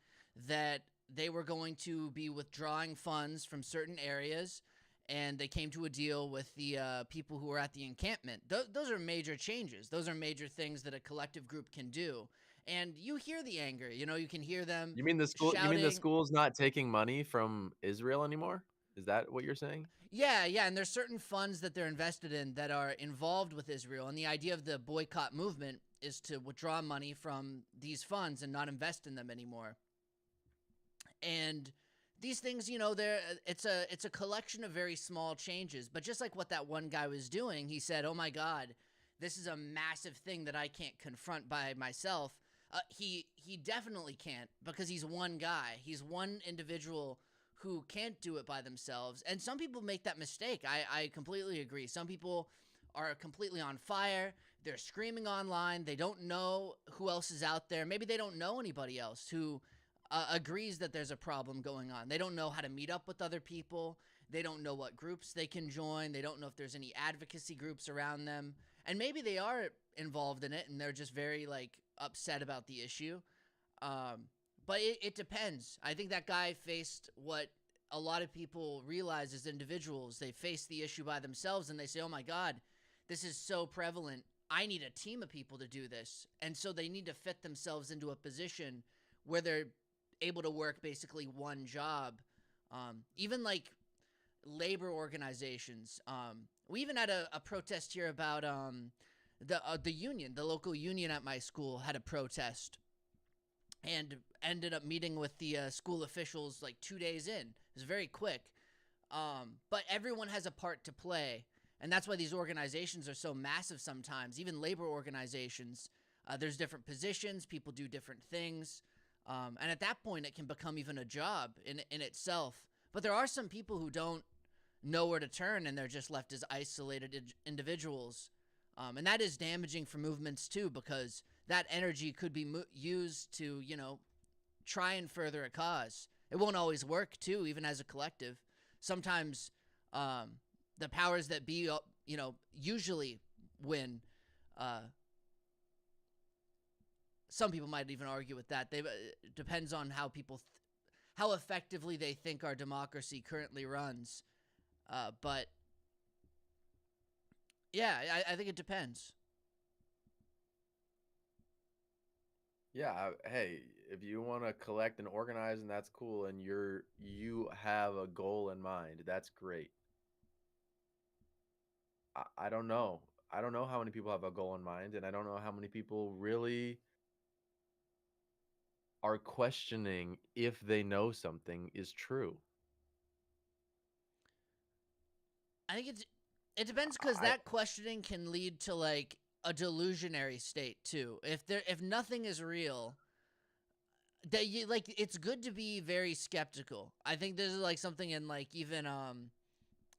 that they were going to be withdrawing funds from certain areas, and they came to a deal with the people who were at the encampment. Those are major changes. Those are major things that a collective group can do. And you hear the anger. You know, you can hear them You mean the shouting. school's not taking money from Israel anymore? Is that what you're saying? Yeah, yeah, and there's certain funds that they're invested in that are involved with Israel, and the idea of the boycott movement is to withdraw money from these funds and not invest in them anymore. And these things, you know, it's a collection of very small changes, but just like what that one guy was doing, he said, "Oh my God, this is a massive thing that I can't confront by myself." He definitely can't because he's one guy. He's one individual who can't do it by themselves. And some people make that mistake. I completely agree. Some people are completely on fire. They're screaming online. They don't know who else is out there. Maybe they don't know anybody else who agrees that there's a problem going on. They don't know how to meet up with other people. They don't know what groups they can join. They don't know if there's any advocacy groups around them. And maybe they are involved in it and they're just very like upset about the issue. But it depends. I think that guy faced what a lot of people realize as individuals. They face the issue by themselves and they say, oh my God, this is so prevalent. I need a team of people to do this. And so they need to fit themselves into a position where they're able to work basically one job. Even like labor organizations. We even had a protest here about the union. The local union at my school had a protest and ended up meeting with the school officials like 2 days in. It was very quick. But everyone has a part to play. And that's why these organizations are so massive sometimes. Even labor organizations, there's different positions. People do different things. And at that point, it can become even a job in itself. But there are some people who don't know where to turn and they're just left as isolated individuals. And that is damaging for movements too, because that energy could be used to, you know, try and further a cause. It won't always work too, even as a collective. Sometimes the powers that be, you know, usually win. Some people might even argue with that. It depends on how people, how effectively they think our democracy currently runs. But yeah, I think it depends. Yeah, hey, if you want to collect and organize and that's cool and you have a goal in mind, that's great. I don't know. I don't know how many people have a goal in mind and I don't know how many people really are questioning if they know something is true. I think it depends because I that questioning can lead to like a delusionary state too. If nothing is real, that you like it's good to be very skeptical. I think there's like something in like even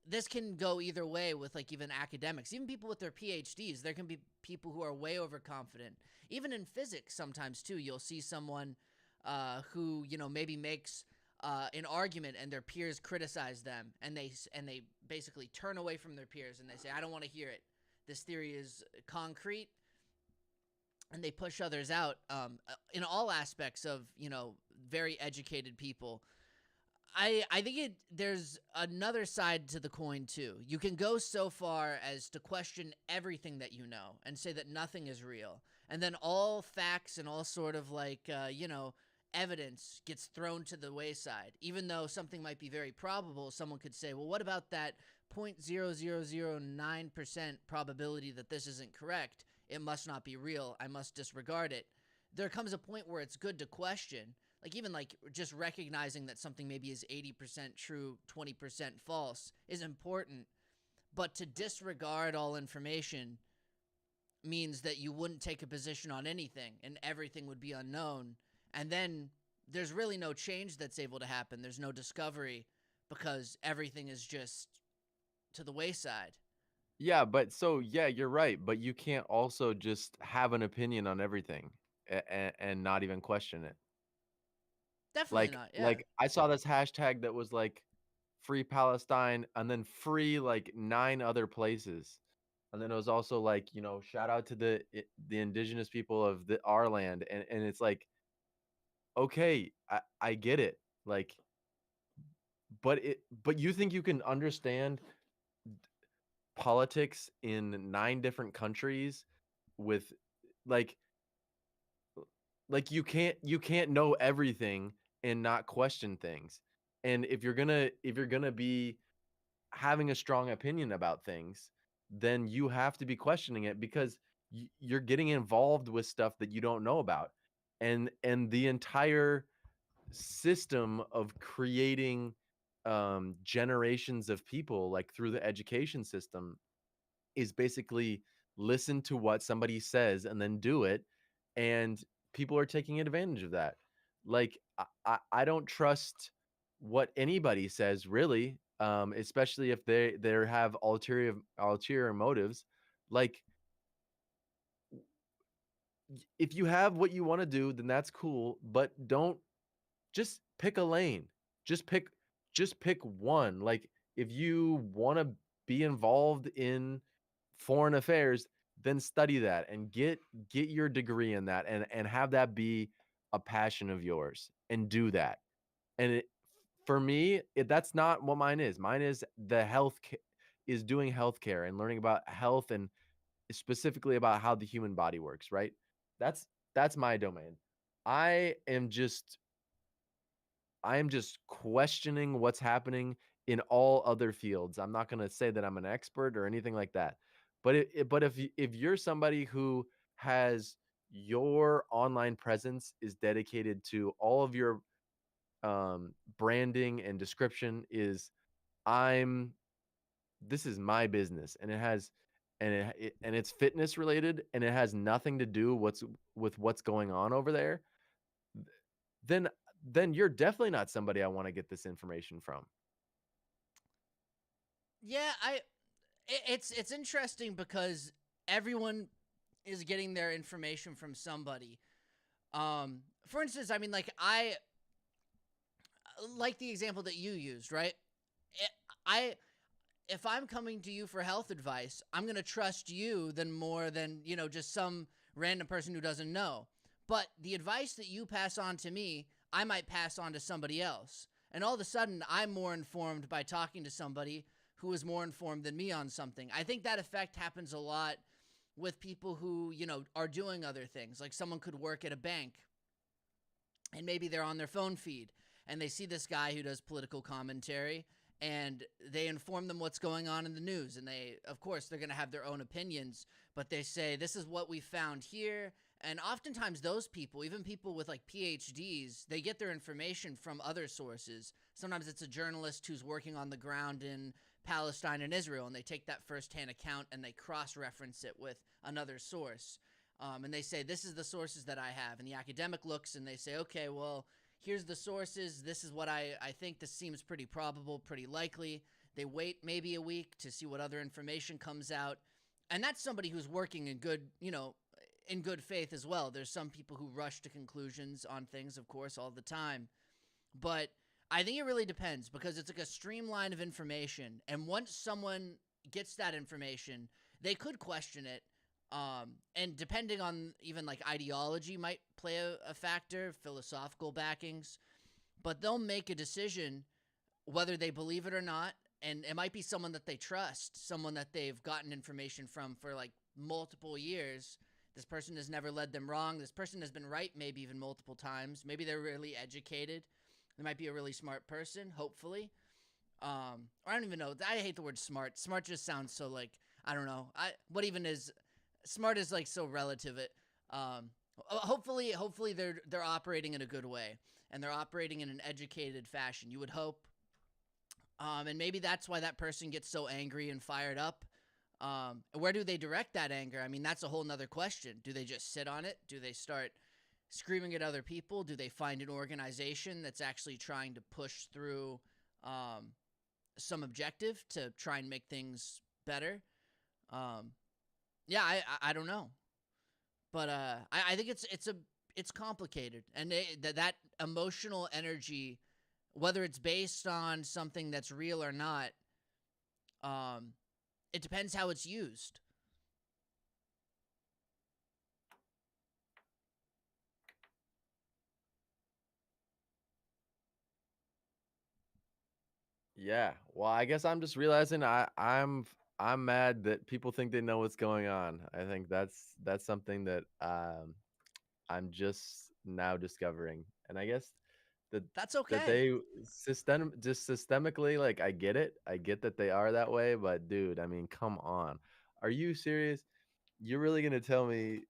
this can go either way with like even academics, even people with their PhDs. There can be people who are way overconfident. Even in physics, sometimes too, you'll see someone who you know maybe makes an argument and their peers criticize them, and they basically turn away from their peers and they say, "I don't want to hear it. This theory is concrete." And they push others out in all aspects of, you know, very educated people. I think there's another side to the coin too. You can go so far as to question everything that you know and say that nothing is real. and then all facts and all sort of like evidence gets thrown to the wayside. Even though something might be very probable, someone could say, well, what about that 0.0009% probability that this isn't correct? It must not be real. I must disregard it. There comes a point where it's good to question, like even like just recognizing that something maybe is 80% true, 20% false is important. But to disregard all information means that you wouldn't take a position on anything and everything would be unknown. And then there's really no change that's able to happen. There's no discovery because everything is just to the wayside. Yeah, but so yeah, you're right, but you can't also just have an opinion on everything and not even question it. Definitely not. Yeah. Like I saw this hashtag that was like free Palestine and then free like 9 other places. And then it was also like, shout out to the indigenous people of our land. And it's like, okay, I get it. Like, but you think you can understand politics in 9 different countries with like you can't know everything and not question things. And if you're gonna be having a strong opinion about things, then you have to be questioning it because you're getting involved with stuff that you don't know about. And the entire system of creating generations of people like through the education system is basically listen to what somebody says and then do it. And people are taking advantage of that. Like I don't trust what anybody says really, especially if they have ulterior motives. Like if you have what you want to do, then that's cool, but don't just pick a lane. Just pick just pick one. Like if you want to be involved in foreign affairs, then study that and get your degree in that and have that be a passion of yours and do that. And for me, that's not what mine is. Mine is is doing healthcare and learning about health and specifically about how the human body works, right? That's that's my domain. I am just I am just questioning what's happening in all other fields. I'm not going to say that I'm an expert or anything like that. But if you're somebody who has your online presence is dedicated to all of your branding and description is I'm this is my business and and it's fitness related and it has nothing to do with what's going on over there, then then you're definitely not somebody I want to get this information from. Yeah, it's interesting because everyone is getting their information from somebody. For instance, I mean, like I like the example that you used, right? I if I'm coming to you for health advice, I'm going to trust you than more than, just some random person who doesn't know. But the advice that you pass on to me, I might pass on to somebody else. And all of a sudden, I'm more informed by talking to somebody who is more informed than me on something. I think that effect happens a lot with people who, are doing other things. Like someone could work at a bank and maybe they're on their phone feed and they see this guy who does political commentary and they inform them what's going on in the news. And they, of course, they're going to have their own opinions, but they say, this is what we found here. And oftentimes those people, even people with like PhDs, they get their information from other sources. Sometimes it's a journalist who's working on the ground in Palestine and Israel, and they take that firsthand account and they cross-reference it with another source. And they say, this is the sources that I have. And the academic looks and they say, okay, well, here's the sources. This is what I think. This seems pretty probable, pretty likely. They wait maybe a week to see what other information comes out. And that's somebody who's working in good faith as well. There's some people who rush to conclusions on things, of course, all the time. But I think it really depends because it's like a streamline of information. And once someone gets that information, they could question it. And depending on even like ideology might play a factor, philosophical backings, but they'll make a decision whether they believe it or not. And it might be someone that they trust, someone that they've gotten information from for like multiple years. This person has never led them wrong. This person has been right maybe even multiple times. Maybe they're really educated. They might be a really smart person, hopefully. Or I don't even know. I hate the word smart. Smart just sounds so like, I don't know. What even is smart is like so relative. Hopefully they're operating in a good way and they're operating in an educated fashion. You would hope. And maybe that's why that person gets so angry and fired up. Where do they direct that anger? I mean, that's a whole nother question. Do they just sit on it? Do they start screaming at other people? Do they find an organization that's actually trying to push through some objective to try and make things better? Yeah, I don't know, but I think it's complicated, and that emotional energy, whether it's based on something that's real or not, it depends how it's used. Yeah. Well, I guess I'm just realizing I'm mad that people think they know what's going on. I think that's something that I'm just now discovering. And I guess that That's that okay. they systemically, like, I get it. I get that they are that way, but dude, I mean, come on. Are you serious? You're really going to tell me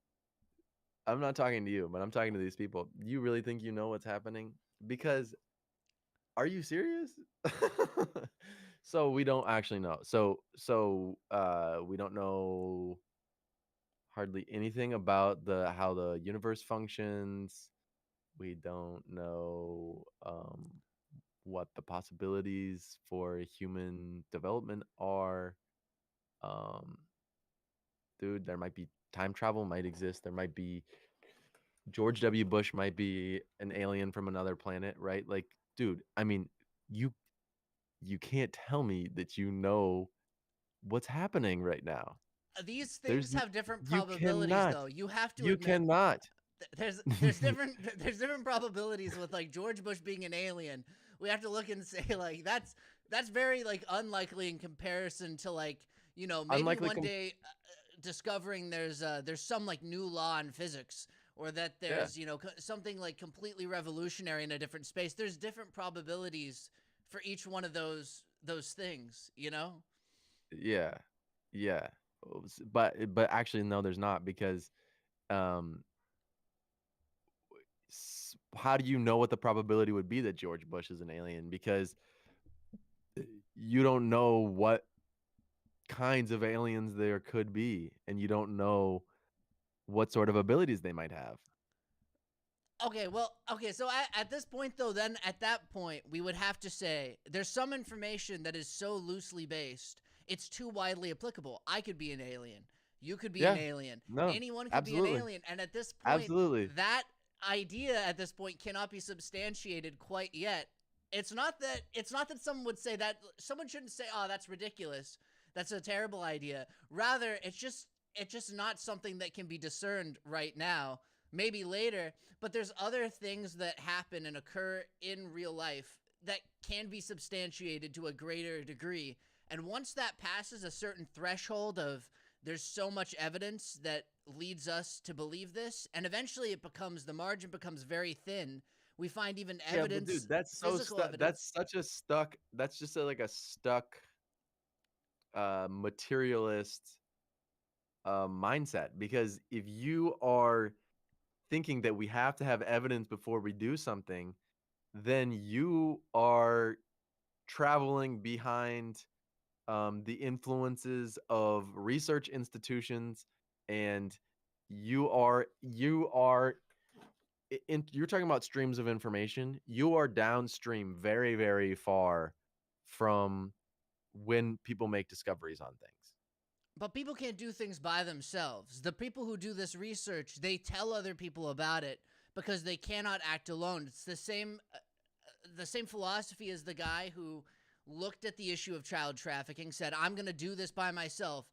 I'm not talking to you, but I'm talking to these people. You really think you know what's happening? Because are you serious? So we don't actually know. So we don't know hardly anything about the how the universe functions. We don't know what the possibilities for human development are. Um, dude, there might be time travel might exist. There might be George W. Bush might be an alien from another planet, right? Like, dude, I mean, you you can't tell me that you know what's happening right now. These things There's have different you probabilities, cannot. though. You have to You admit cannot. there's different probabilities with like George Bush being an alien. We have to look and say like that's very like unlikely in comparison to like, maybe Unlikely one day discovering there's some like new law in physics, or that yeah. there's something like completely revolutionary in a different space. There's different probabilities for each one of those things. Yeah. Yeah. But actually no, there's not because um how do you know what the probability would be that George Bush is an alien? Because you don't know what kinds of aliens there could be, and you don't know what sort of abilities they might have. Okay, so at this point, though, then at that point, we would have to say there's some information that is so loosely based, it's too widely applicable. I could be an alien. You could be an Yeah. alien. No. Anyone could be an Absolutely. alien. And at this point, Absolutely. that idea at this point cannot be substantiated quite yet. It's not that someone would say that. Someone shouldn't say, "Oh, that's ridiculous. That's a terrible idea." Rather, it's just not something that can be discerned right now. Maybe later, but there's other things that happen and occur in real life that can be substantiated to a greater degree. And once that passes a certain threshold of there's so much evidence that leads us to believe this, and eventually the margin becomes very thin. We find even Yeah, but evidence, dude, that's so physical stuck. That's evidence. such a stuck. That's just like a stuck materialist mindset. Because if you are thinking that we have to have evidence before we do something, then you are traveling behind the influences of research institutions, and you're talking about streams of information. You are downstream very, very far from when people make discoveries on things. But people can't do things by themselves. The people who do this research, they tell other people about it because they cannot act alone. It's the same philosophy as the guy who looked at the issue of child trafficking, said, "I'm going to do this by myself."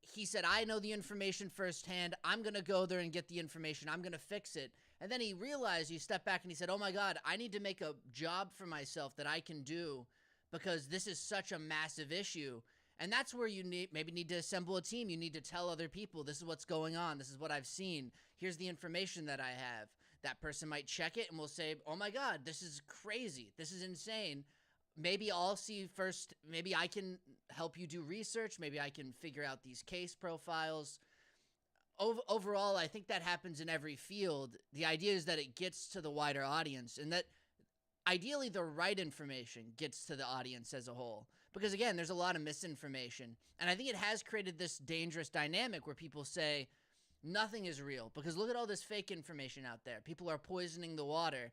He said, "I know the information firsthand. I'm going to go there and get the information. I'm going to fix it." And then he realized, he stepped back and he said, "Oh my God, I need to make a job for myself that I can do because this is such a massive issue." And that's where you maybe need to assemble a team. You need to tell other people, this is what's going on. This is what I've seen. Here's the information that I have. That person might check it and will say, oh my God, this is crazy. This is insane. Maybe I'll see first. Maybe I can help you do research. Maybe I can figure out these case profiles. Overall, I think that happens in every field. The idea is that it gets to the wider audience, and that ideally the right information gets to the audience as a whole. Because again, there's a lot of misinformation. And I think it has created this dangerous dynamic where people say nothing is real because look at all this fake information out there. People are poisoning the water.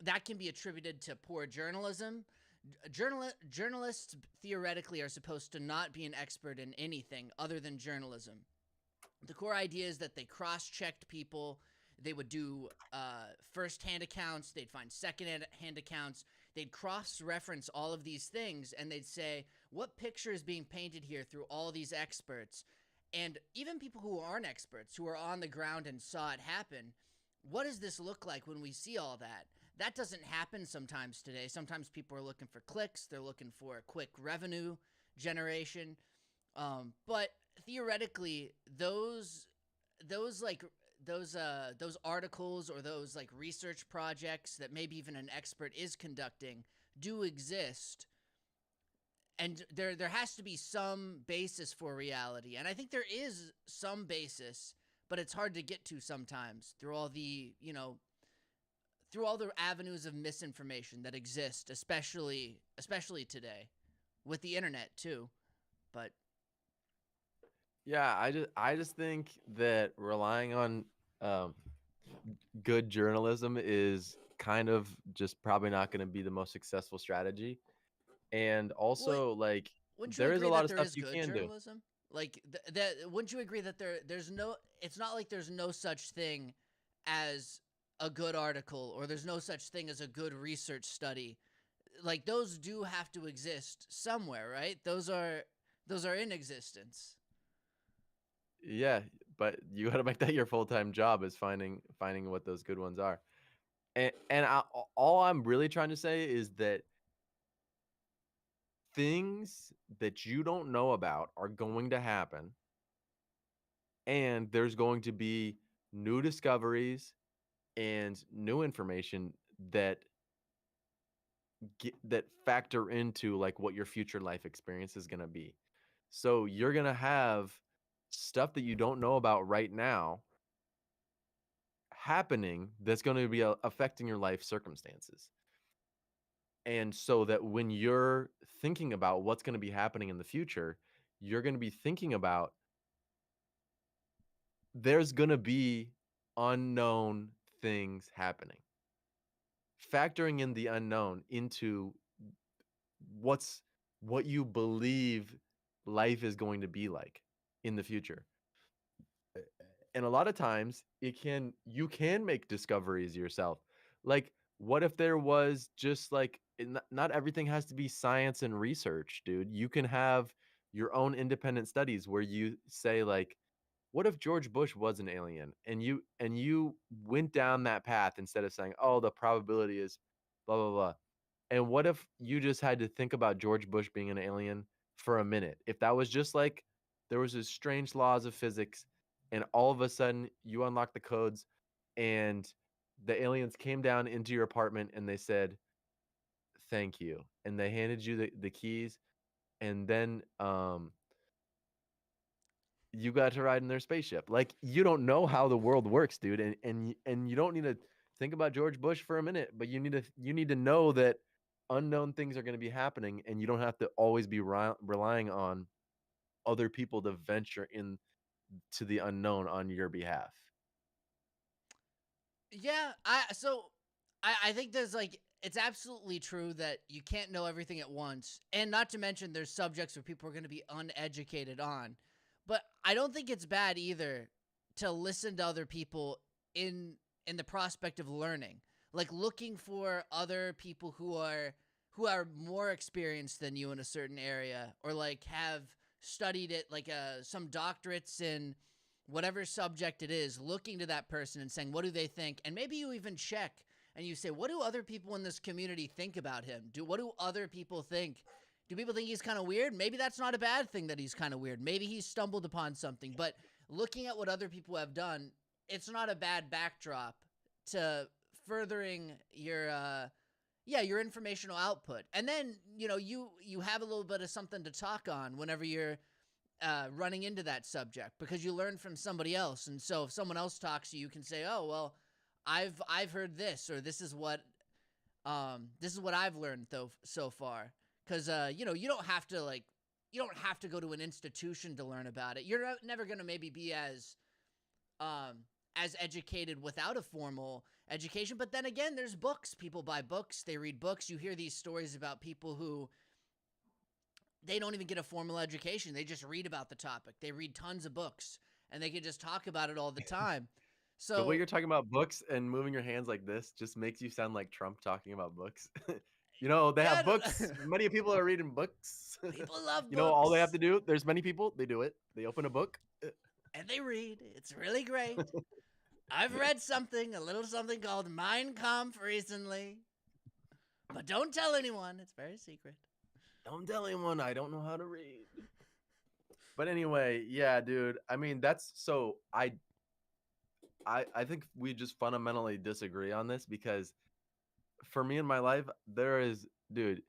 That can be attributed to poor journalism. Journalists theoretically are supposed to not be an expert in anything other than journalism. The core idea is that they cross-checked people. They would do first-hand accounts. They'd find second-hand accounts. They'd cross-reference all of these things, and they'd say, what picture is being painted here through all these experts? And even people who aren't experts, who are on the ground and saw it happen, what does this look like when we see all that? That doesn't happen sometimes today. Sometimes people are looking for clicks. They're looking for quick revenue generation. But theoretically, those articles or those like research projects that maybe even an expert is conducting do exist, and there has to be some basis for reality, and I think there is some basis, but it's hard to get to sometimes through all the avenues of misinformation that exist, especially today with the internet too. But Yeah, I just think that relying on good journalism is kind of just probably not going to be the most successful strategy. And Wait, also, like, wouldn't you there is a agree lot that of there stuff is you good can do. journalism? Like that, wouldn't you agree that there's no? It's not like there's no such thing as a good article, or there's no such thing as a good research study. Like those do have to exist somewhere, right? Those are in existence. Yeah, but you got to make that your full-time job is finding what those good ones are. All I'm really trying to say is that things that you don't know about are going to happen, and there's going to be new discoveries and new information that factor into like what your future life experience is going to be. So you're going to have stuff that you don't know about right now happening that's going to be affecting your life circumstances. And so that when you're thinking about what's going to be happening in the future, you're going to be thinking about there's going to be unknown things happening. Factoring in the unknown into what you believe life is going to be like in the future. And a lot of times you can make discoveries yourself. Like, what if there was just like not everything has to be science and research, dude. You can have your own independent studies where you say like, what if George Bush was an alien, and you went down that path instead of saying, oh, the probability is blah blah blah. And what if you just had to think about George Bush being an alien for a minute? If that was just like there was this strange laws of physics, and all of a sudden you unlock the codes, and the aliens came down into your apartment and they said, "Thank you," and they handed you the keys, and then you got to ride in their spaceship. Like, you don't know how the world works, dude, and you don't need to think about George Bush for a minute, but you need to know that unknown things are going to be happening, and you don't have to always be relying on other people to venture in to the unknown on your behalf. Yeah, I think there's like it's absolutely true that you can't know everything at once, and not to mention there's subjects where people are going to be uneducated on. But I don't think it's bad either to listen to other people in the prospect of learning, like looking for other people who are more experienced than you in a certain area, or like have studied it, like some doctorates in whatever subject it is, looking to that person and saying, what do they think? And maybe you even check and you say, what do other people in this community think about him? What do other people think Do people think he's kind of weird? Maybe that's not a bad thing that he's kind of weird. Maybe he's stumbled upon something. But looking at what other people have done, it's not a bad backdrop to furthering your your informational output. And then, you have a little bit of something to talk on whenever you're running into that subject, because you learn from somebody else. And so if someone else talks to you, you can say, "Oh, well, I've heard this, or this is what I've learned so far." Because you don't have to go to an institution to learn about it. You're never going to maybe be as educated without a formal education. But then again, there's books. People buy books. They read books. You hear these stories about people who they don't even get a formal education. They just read about the topic. They read tons of books, and they can just talk about it all the time. So the way you're talking about books and moving your hands like this just makes you sound like Trump talking about books. They have books. Many people are reading books. People love books. All they have to do, there's many people, they do it. They open a book. And they read. It's really great. I've read a little something called Mein Kampf recently. But don't tell anyone. It's very secret. Don't tell anyone. I don't know how to read. But anyway, yeah, dude. I mean, that's so I think we just fundamentally disagree on this, because for me in my life, there is, dude,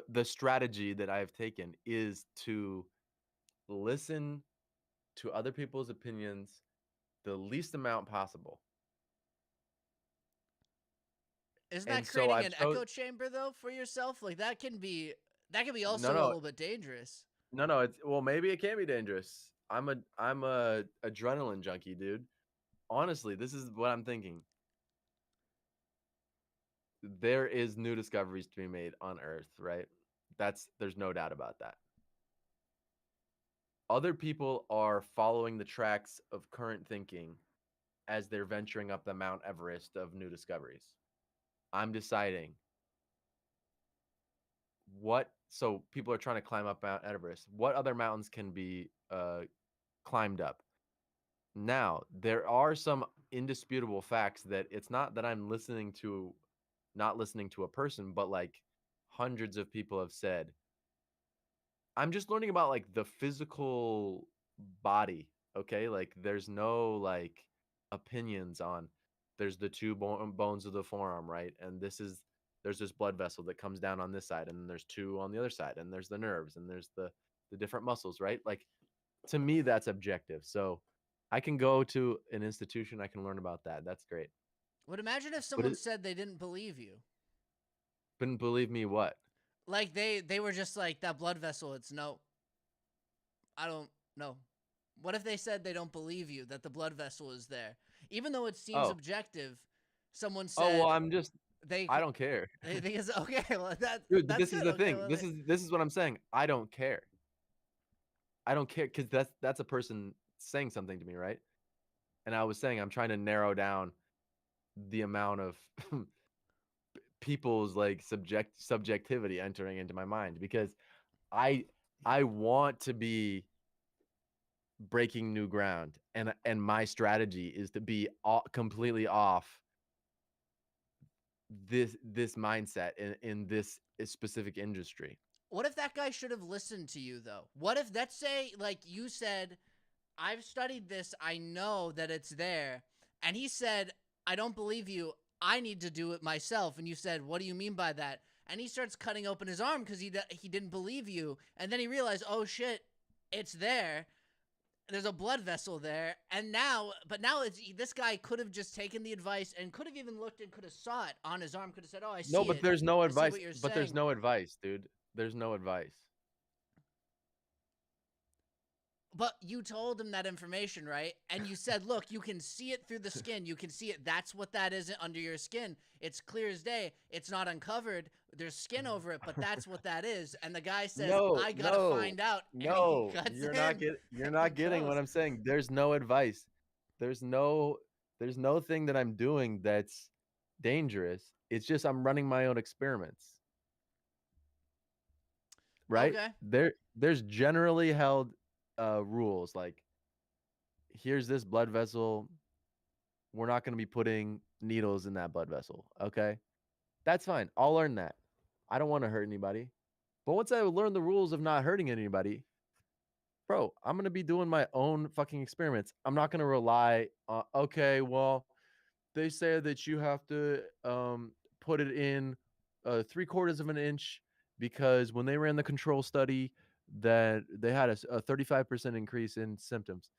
the strategy that I've taken is to listen to other people's opinions the least amount possible. Isn't that creating an echo chamber though for yourself? Like that can be also a little bit dangerous. No, maybe it can be dangerous. I'm a adrenaline junkie, dude. Honestly, this is what I'm thinking. There is new discoveries to be made on Earth, right? There's no doubt about that. Other people are following the tracks of current thinking as they're venturing up the Mount Everest of new discoveries. I'm deciding so people are trying to climb up Mount Everest. What other mountains can be climbed up? Now, there are some indisputable facts that it's not that I'm not listening to a person, but like hundreds of people have said. I'm just learning about like the physical body, okay? Like there's no like opinions on there's the two bones of the forearm, right? And there's this blood vessel that comes down on this side, and then there's two on the other side, and there's the nerves, and there's the different muscles, right? Like to me, that's objective. So I can go to an institution, I can learn about that. That's great. But imagine if someone said they didn't believe you. Didn't believe me what? Like they were just like, that blood vessel, it's no. I don't know. What if they said they don't believe you, that the blood vessel is there? Even though it seems objective, someone said... Oh, well, I don't care. They think it's okay. Well, dude, this is the thing. Well, this is what I'm saying. I don't care. I don't care, because that's a person saying something to me, right? And I was saying I'm trying to narrow down the amount of people's like subjectivity entering into my mind, because I want to be breaking new ground, and my strategy is to be completely off this mindset in this specific industry. What if that guy should have listened to you though? What if, let's say, like you said, I've studied this, I know that it's there, and he said, I don't believe you, I need to do it myself. And you said, what do you mean by that? And he starts cutting open his arm because he didn't believe you, and then he realized, oh shit, it's there. There's a blood vessel there, and now this guy could have just taken the advice and could have even looked and could have saw it on his arm, could have said, oh, I see it. No, but there's no advice. But there's no advice, dude. There's no advice. But you told him that information, right? And you said, look, you can see it through the skin. You can see it. That's what that is under your skin. It's clear as day. It's not uncovered. There's skin over it, but that's what that is. And the guy says, I got to find out. No, you're not getting what I'm saying. There's no advice. There's no thing that I'm doing that's dangerous. It's just I'm running my own experiments. Right? Okay. There's generally held rules, like here's this blood vessel, we're not going to be putting needles in that blood vessel. Okay, that's fine, I'll learn that. I don't want to hurt anybody. But once I learn the rules of not hurting anybody, bro, I'm gonna be doing my own fucking experiments. I'm not gonna rely on, okay, well, they say that you have to put it in 3/4 of an inch because when they ran the control study, that they had a 35% increase in symptoms.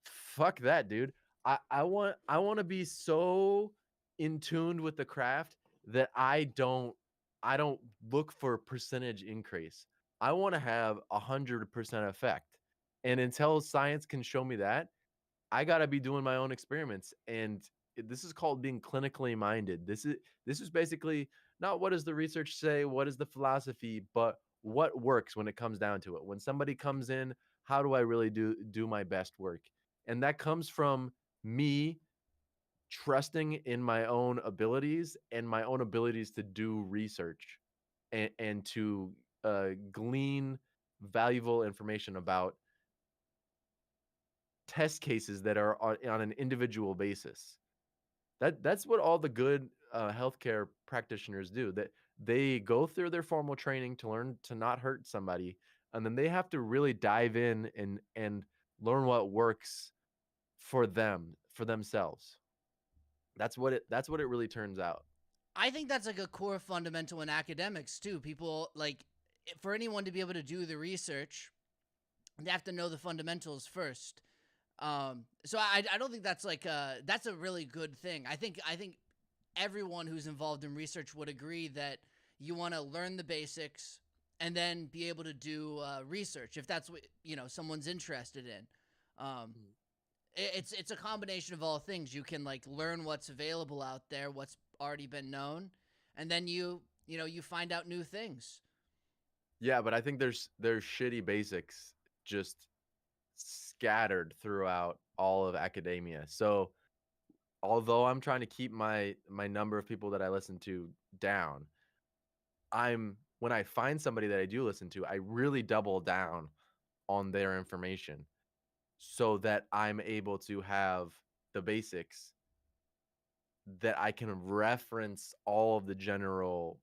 Fuck that, dude. I want to be so in tune with the craft that I don't look for percentage increase. I want to have 100% effect. And until science can show me that, I got to be doing my own experiments. And this is called being clinically minded. This is basically not what does the research say, what is the philosophy, but what works when it comes down to it. When somebody comes in, how do I really do my best work? And that comes from me trusting in my own abilities and my own abilities to do research and to glean valuable information about test cases that are on an individual basis. That's what all the good healthcare practitioners do. That they go through their formal training to learn to not hurt somebody, and then they have to really dive in and learn what works for them, for themselves. That's what it really turns out. I think that's like a core fundamental in academics too. People like, for anyone to be able to do the research, they have to know the fundamentals first. So I don't think that's like that's a really good thing. I think everyone who's involved in research would agree that you want to learn the basics and then be able to do research if that's what someone's interested in. Um, Mm. it's a combination of all things. You can like learn what's available out there, what's already been known, and then you find out new things. Yeah, but I think there's shitty basics just scattered throughout all of academia. So although I'm trying to keep my number of people that I listen to down, I'm when I find somebody that I do listen to, I really double down on their information so that I'm able to have the basics that I can reference all of the general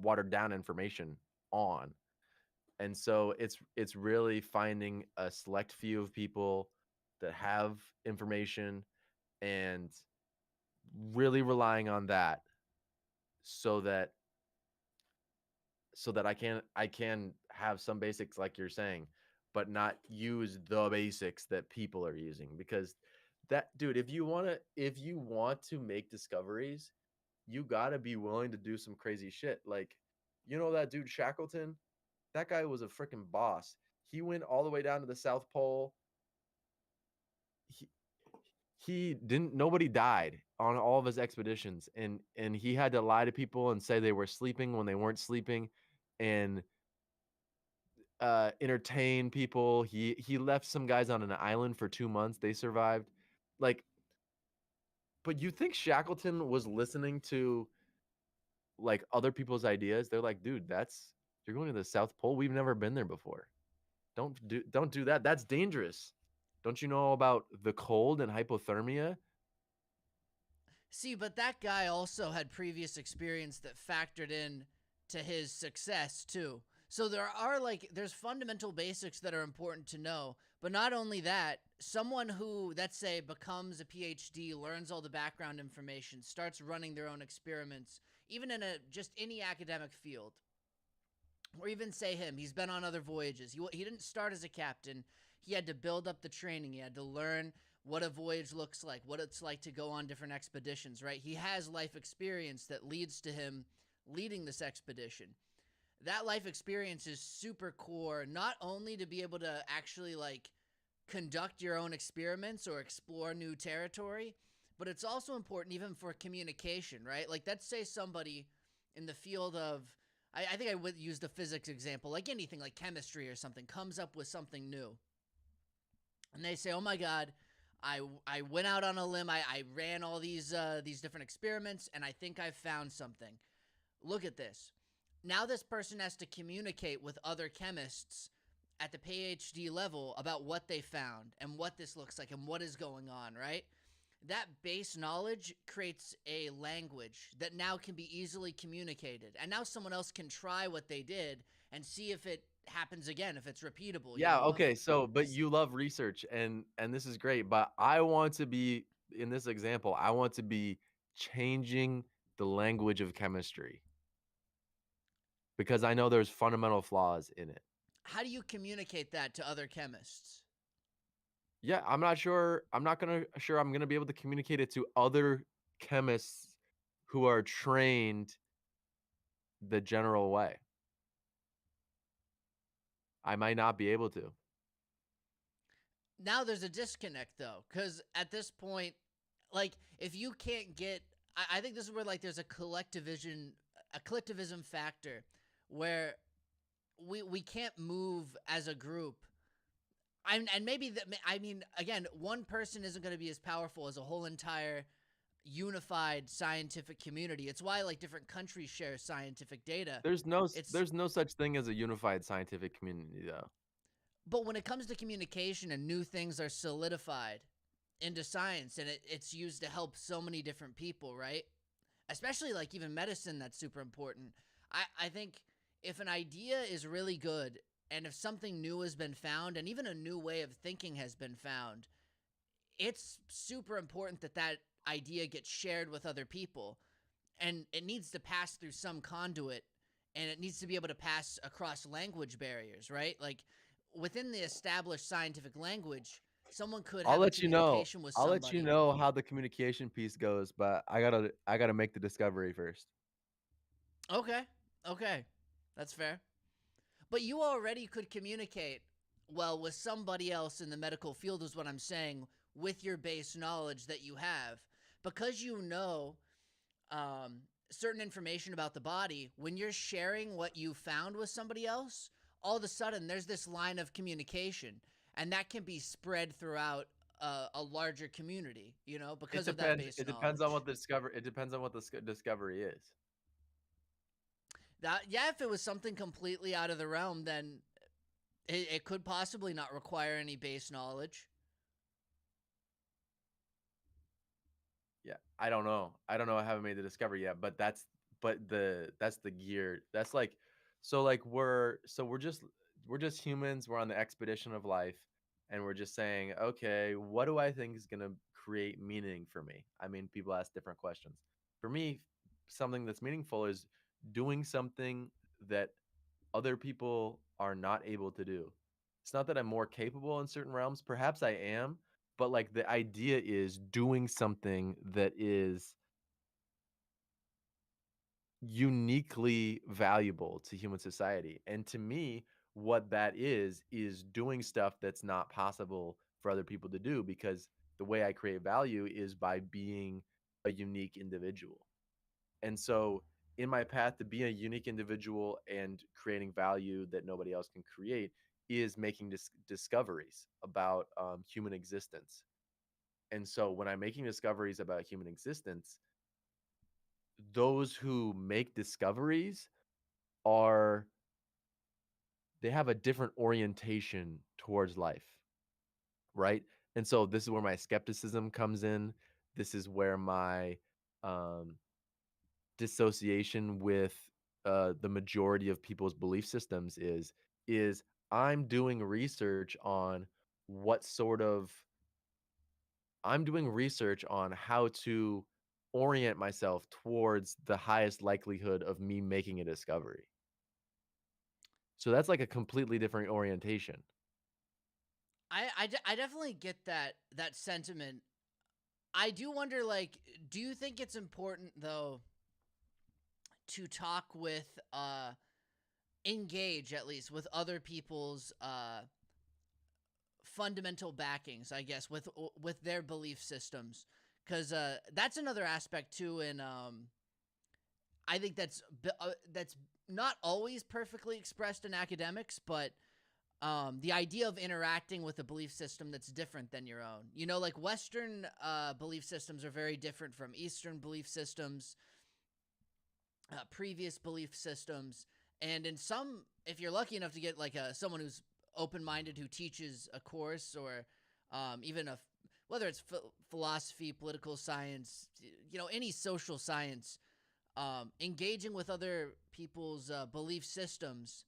watered down information on. And so it's really finding a select few of people that have information and really relying on that so that I can have some basics like you're saying, but not use the basics that people are using. Because that, dude, if you want to make discoveries, you got to be willing to do some crazy shit. Like, that dude Shackleton, that guy was a freaking boss. He went all the way down to the South Pole. He didn't Nobody died on all of his expeditions, and he had to lie to people and say they were sleeping when they weren't sleeping, and entertain people. He left some guys on an island for 2 months. They survived. Like, but you think Shackleton was listening to like other people's ideas? They're like, dude, you're going to the South Pole. We've never been there before. Don't do that. That's dangerous. Don't you know about the cold and hypothermia? See, but that guy also had previous experience that factored in to his success too. So there's fundamental basics that are important to know, but not only that, someone who, let's say, becomes a PhD, learns all the background information, starts running their own experiments, even in a just any academic field, or even say he's been on other voyages. He didn't start as a captain. He had to build up the training. He had to learn what a voyage looks like, what it's like to go on different expeditions, right? He has life experience that leads to him leading this expedition. That life experience is super core, not only to be able to actually like conduct your own experiments or explore new territory, but it's also important even for communication, right? Like, let's say somebody in the field of, I think I would use the physics example, like anything like chemistry or something, comes up with something new. And they say, oh my God, I went out on a limb. I ran all these different experiments, and I think I've found something. Look at this. Now this person has to communicate with other chemists at the PhD level about what they found and what this looks like and what is going on, right? that base knowledge creates a language that now can be easily communicated. And now someone else can try what they did and see if it happens again, if it's repeatable, you Yeah, know? okay, so but you love research and this is great, but I want to be in this example, I want to be changing the language of chemistry because I know there's fundamental flaws in it. How do you communicate that to other chemists? Yeah, I'm not sure. I'm not gonna sure I'm gonna be able to communicate it to other chemists who are trained the general way. I might not be able to. Now there's a disconnect though, because at this point, like if you can't get, I think this is where like there's a collectivism factor, where we can't move as a group. And maybe that, I mean, again, one person isn't going to be as powerful as a whole entire unified scientific community. It's why like different countries share scientific data. It's There's no such thing as a unified scientific community though. But when it comes to communication and new things are solidified into science, and it's used to help so many different people, right? Especially like even medicine, that's super important. I think if an idea is really good and if something new has been found and even a new way of thinking has been found, it's super important that that idea gets shared with other people, and it needs to pass through some conduit, and it needs to be able to pass across language barriers, right? Like within the established scientific language, someone could I'll have a let you know. communication with I'll let you somebody. know how the communication piece goes, but I gotta make the discovery first. Okay. Okay. That's fair. But you already could communicate well with somebody else in the medical field, is what I'm saying, with your base knowledge that you have. Because you know certain information about the body, when you're sharing what you found with somebody else, all of a sudden there's this line of communication, and that can be spread throughout a larger community, you know, because of that base It depends on what knowledge. the discover it depends on what the discovery is. That, yeah, if it was something completely out of the realm, then it could possibly not require any base knowledge. Yeah, I don't know. I don't know. I haven't made the discovery yet, but that's the gear. That's like so like we're just humans. We're on the expedition of life, and we're just saying, okay, what do I think is gonna create meaning for me? I mean, people ask different questions. For me, something that's meaningful is doing something that other people are not able to do. It's not that I'm more capable in certain realms. Perhaps I am, but like the idea is doing something that is uniquely valuable to human society. And to me, what that is doing stuff that's not possible for other people to do because the way I create value is by being a unique individual. And so, in my path to be a unique individual and creating value that nobody else can create is making discoveries about human existence. And so, when I'm making discoveries about human existence, those who make discoveries are they have a different orientation towards life, right? And so, this is where my skepticism comes in. This is where my um, dissociation with the majority of people's belief systems is I'm doing research on what sort of I'm doing research on how to orient myself towards the highest likelihood of me making a discovery. So that's like a completely different orientation. I definitely get that sentiment. I do wonder, like, do you think it's important though to talk with engage at least with other people's fundamental backings, I guess, with their belief systems, because that's another aspect too. And I think that's not always perfectly expressed in academics, but the idea of interacting with a belief system that's different than your own. You know, like Western belief systems are very different from Eastern belief systems, previous belief systems, and in some, if you're lucky enough to get like someone who's open-minded who teaches a course, or even whether it's philosophy, political science, any social science, engaging with other people's belief systems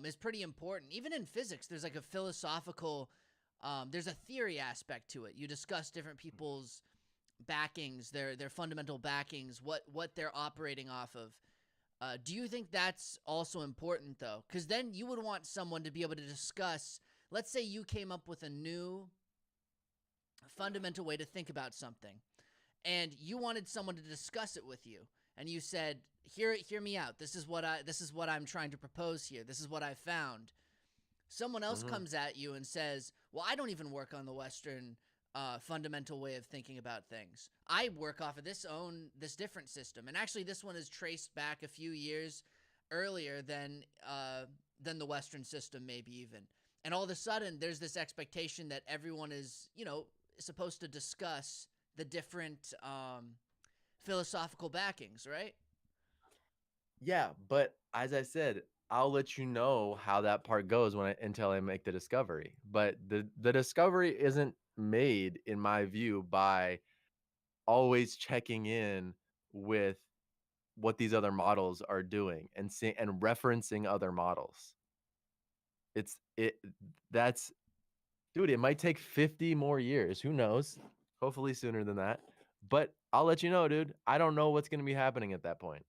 is pretty important. Even in physics, there's like a philosophical, there's a theory aspect to it. You discuss different people's backings, their fundamental backings, what they're operating off of. Do you think that's also important though? Because then you would want someone to be able to discuss. Let's say you came up with a new fundamental way to think about something, and you wanted someone to discuss it with you, and you said, hear me out. This is what I'm trying to propose here. This is what I found. Someone else Mm-hmm. comes at you and says, well, I don't even work on the Western fundamental way of thinking about things. I work off of this different system. And actually, this one is traced back a few years earlier than the Western system, maybe even. And all of a sudden, there's this expectation that everyone is, supposed to discuss the different philosophical backings, right? Yeah, but as I said, I'll let you know how that part goes until I make the discovery. But the discovery isn't made, in my view, by always checking in with what these other models are doing and referencing other models. It's it that's dude, it might take 50 more years. Who knows? Hopefully sooner than that. But I'll let you know, dude. I don't know what's going to be happening at that point.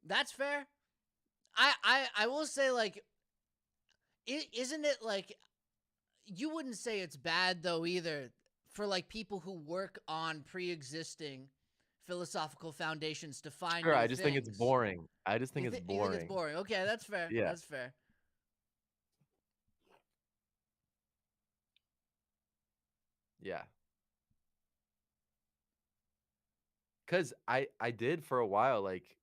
That's fair. I will say, like, isn't it like, you wouldn't say it's bad though either for like people who work on pre-existing philosophical foundations to find Sure, new I just think it's things. boring. I just think it's You think it's boring. boring? Okay, that's fair. Yeah. That's fair. Yeah. Cuz I did for a while like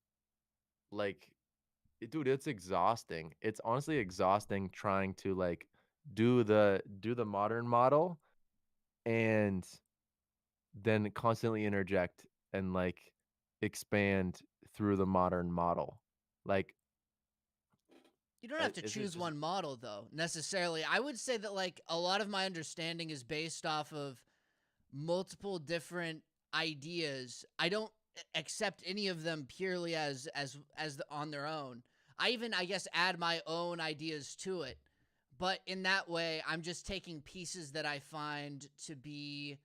dude, it's exhausting. It's honestly exhausting trying to like do the modern model and then constantly interject and like expand through the modern model. Like You don't have to it's choose just one model though, necessarily. I would say that like a lot of my understanding is based off of multiple different ideas. I don't accept any of them purely on their own. I even, I guess, add my own ideas to it. But in that way, I'm just taking pieces that I find to be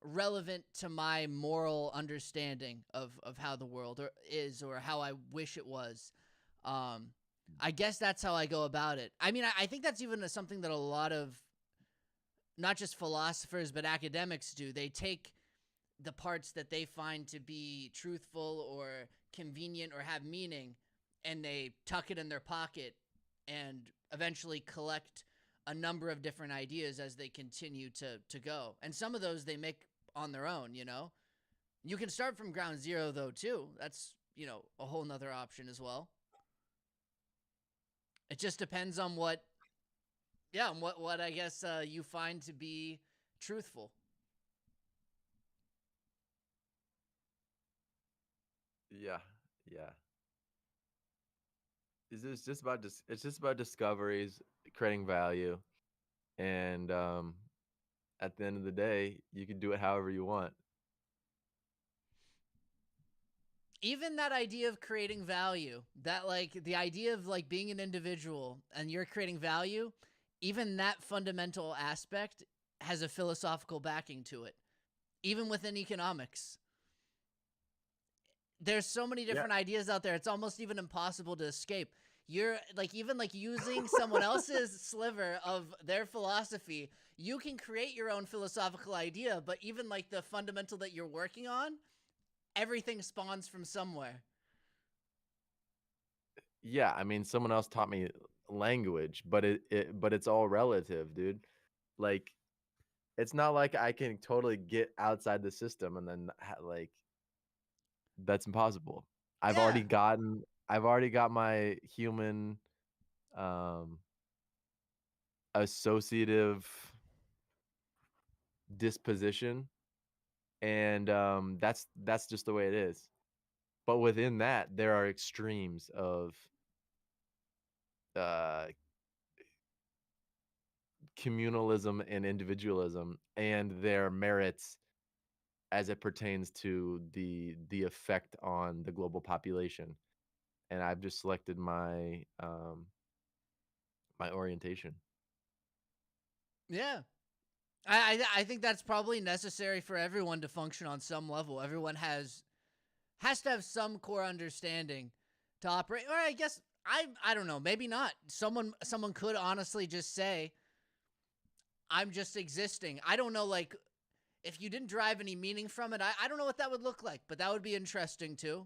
relevant to my moral understanding of how the world is, or how I wish it was. Um, I guess that's how I go about it. I mean, I think that's even something that a lot of not just philosophers but academics do. They take the parts that they find to be truthful or convenient or have meaning, and they tuck it in their pocket and eventually collect a number of different ideas as they continue to go. And some of those they make on their own, You can start from ground zero though too. That's, a whole nother option as well. It just depends on what I guess you find to be truthful. yeah, yeah. It's just about discoveries, creating value, and at the end of the day, you can do it however you want. Even that idea of creating value, that like the idea of like being an individual and you're creating value, even that fundamental aspect has a philosophical backing to it. Even within economics, there's so many Yeah. different ideas out there. It's almost even impossible to escape. You're like, even like using someone else's sliver of their philosophy, you can create your own philosophical idea, but even like the fundamental that you're working on, everything spawns from somewhere. Yeah, I mean, someone else taught me language, but but it's all relative, dude. Like, it's not like I can totally get outside the system and then like that's impossible. Yeah. I've already got my human um associative disposition, and that's just the way it is. But within that, there are extremes of uh communalism and individualism and their merits as it pertains to the effect on the global population. And I've just selected my my orientation. Yeah. I think that's probably necessary for everyone to function on some level. Everyone has to have some core understanding to operate. Or I guess I don't know, maybe not. Someone could honestly just say, I'm just existing. I don't know, like, if you didn't derive any meaning from it, I don't know what that would look like, but that would be interesting too.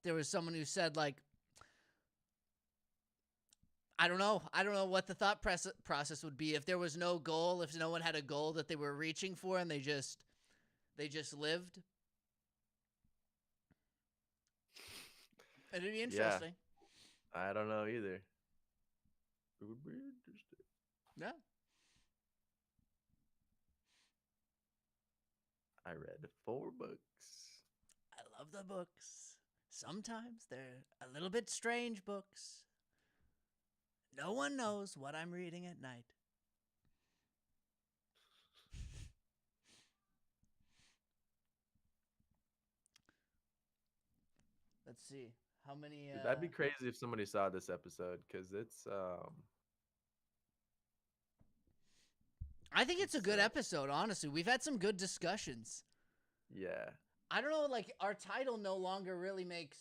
There was someone who said, like, I don't know what the thought process would be if there was no goal, if no one had a goal that they were reaching for and they just lived. It'd be Yeah, interesting. I don't know either. It would be interesting. Yeah. I read 4 books. I love the books. Sometimes they're a little bit strange books. No one knows what I'm reading at night. Let's see. How many Dude, that'd be crazy if somebody saw this episode because it's I think it's a good episode, honestly. We've had some good discussions. yeah. I don't know, like, our title no longer really makes...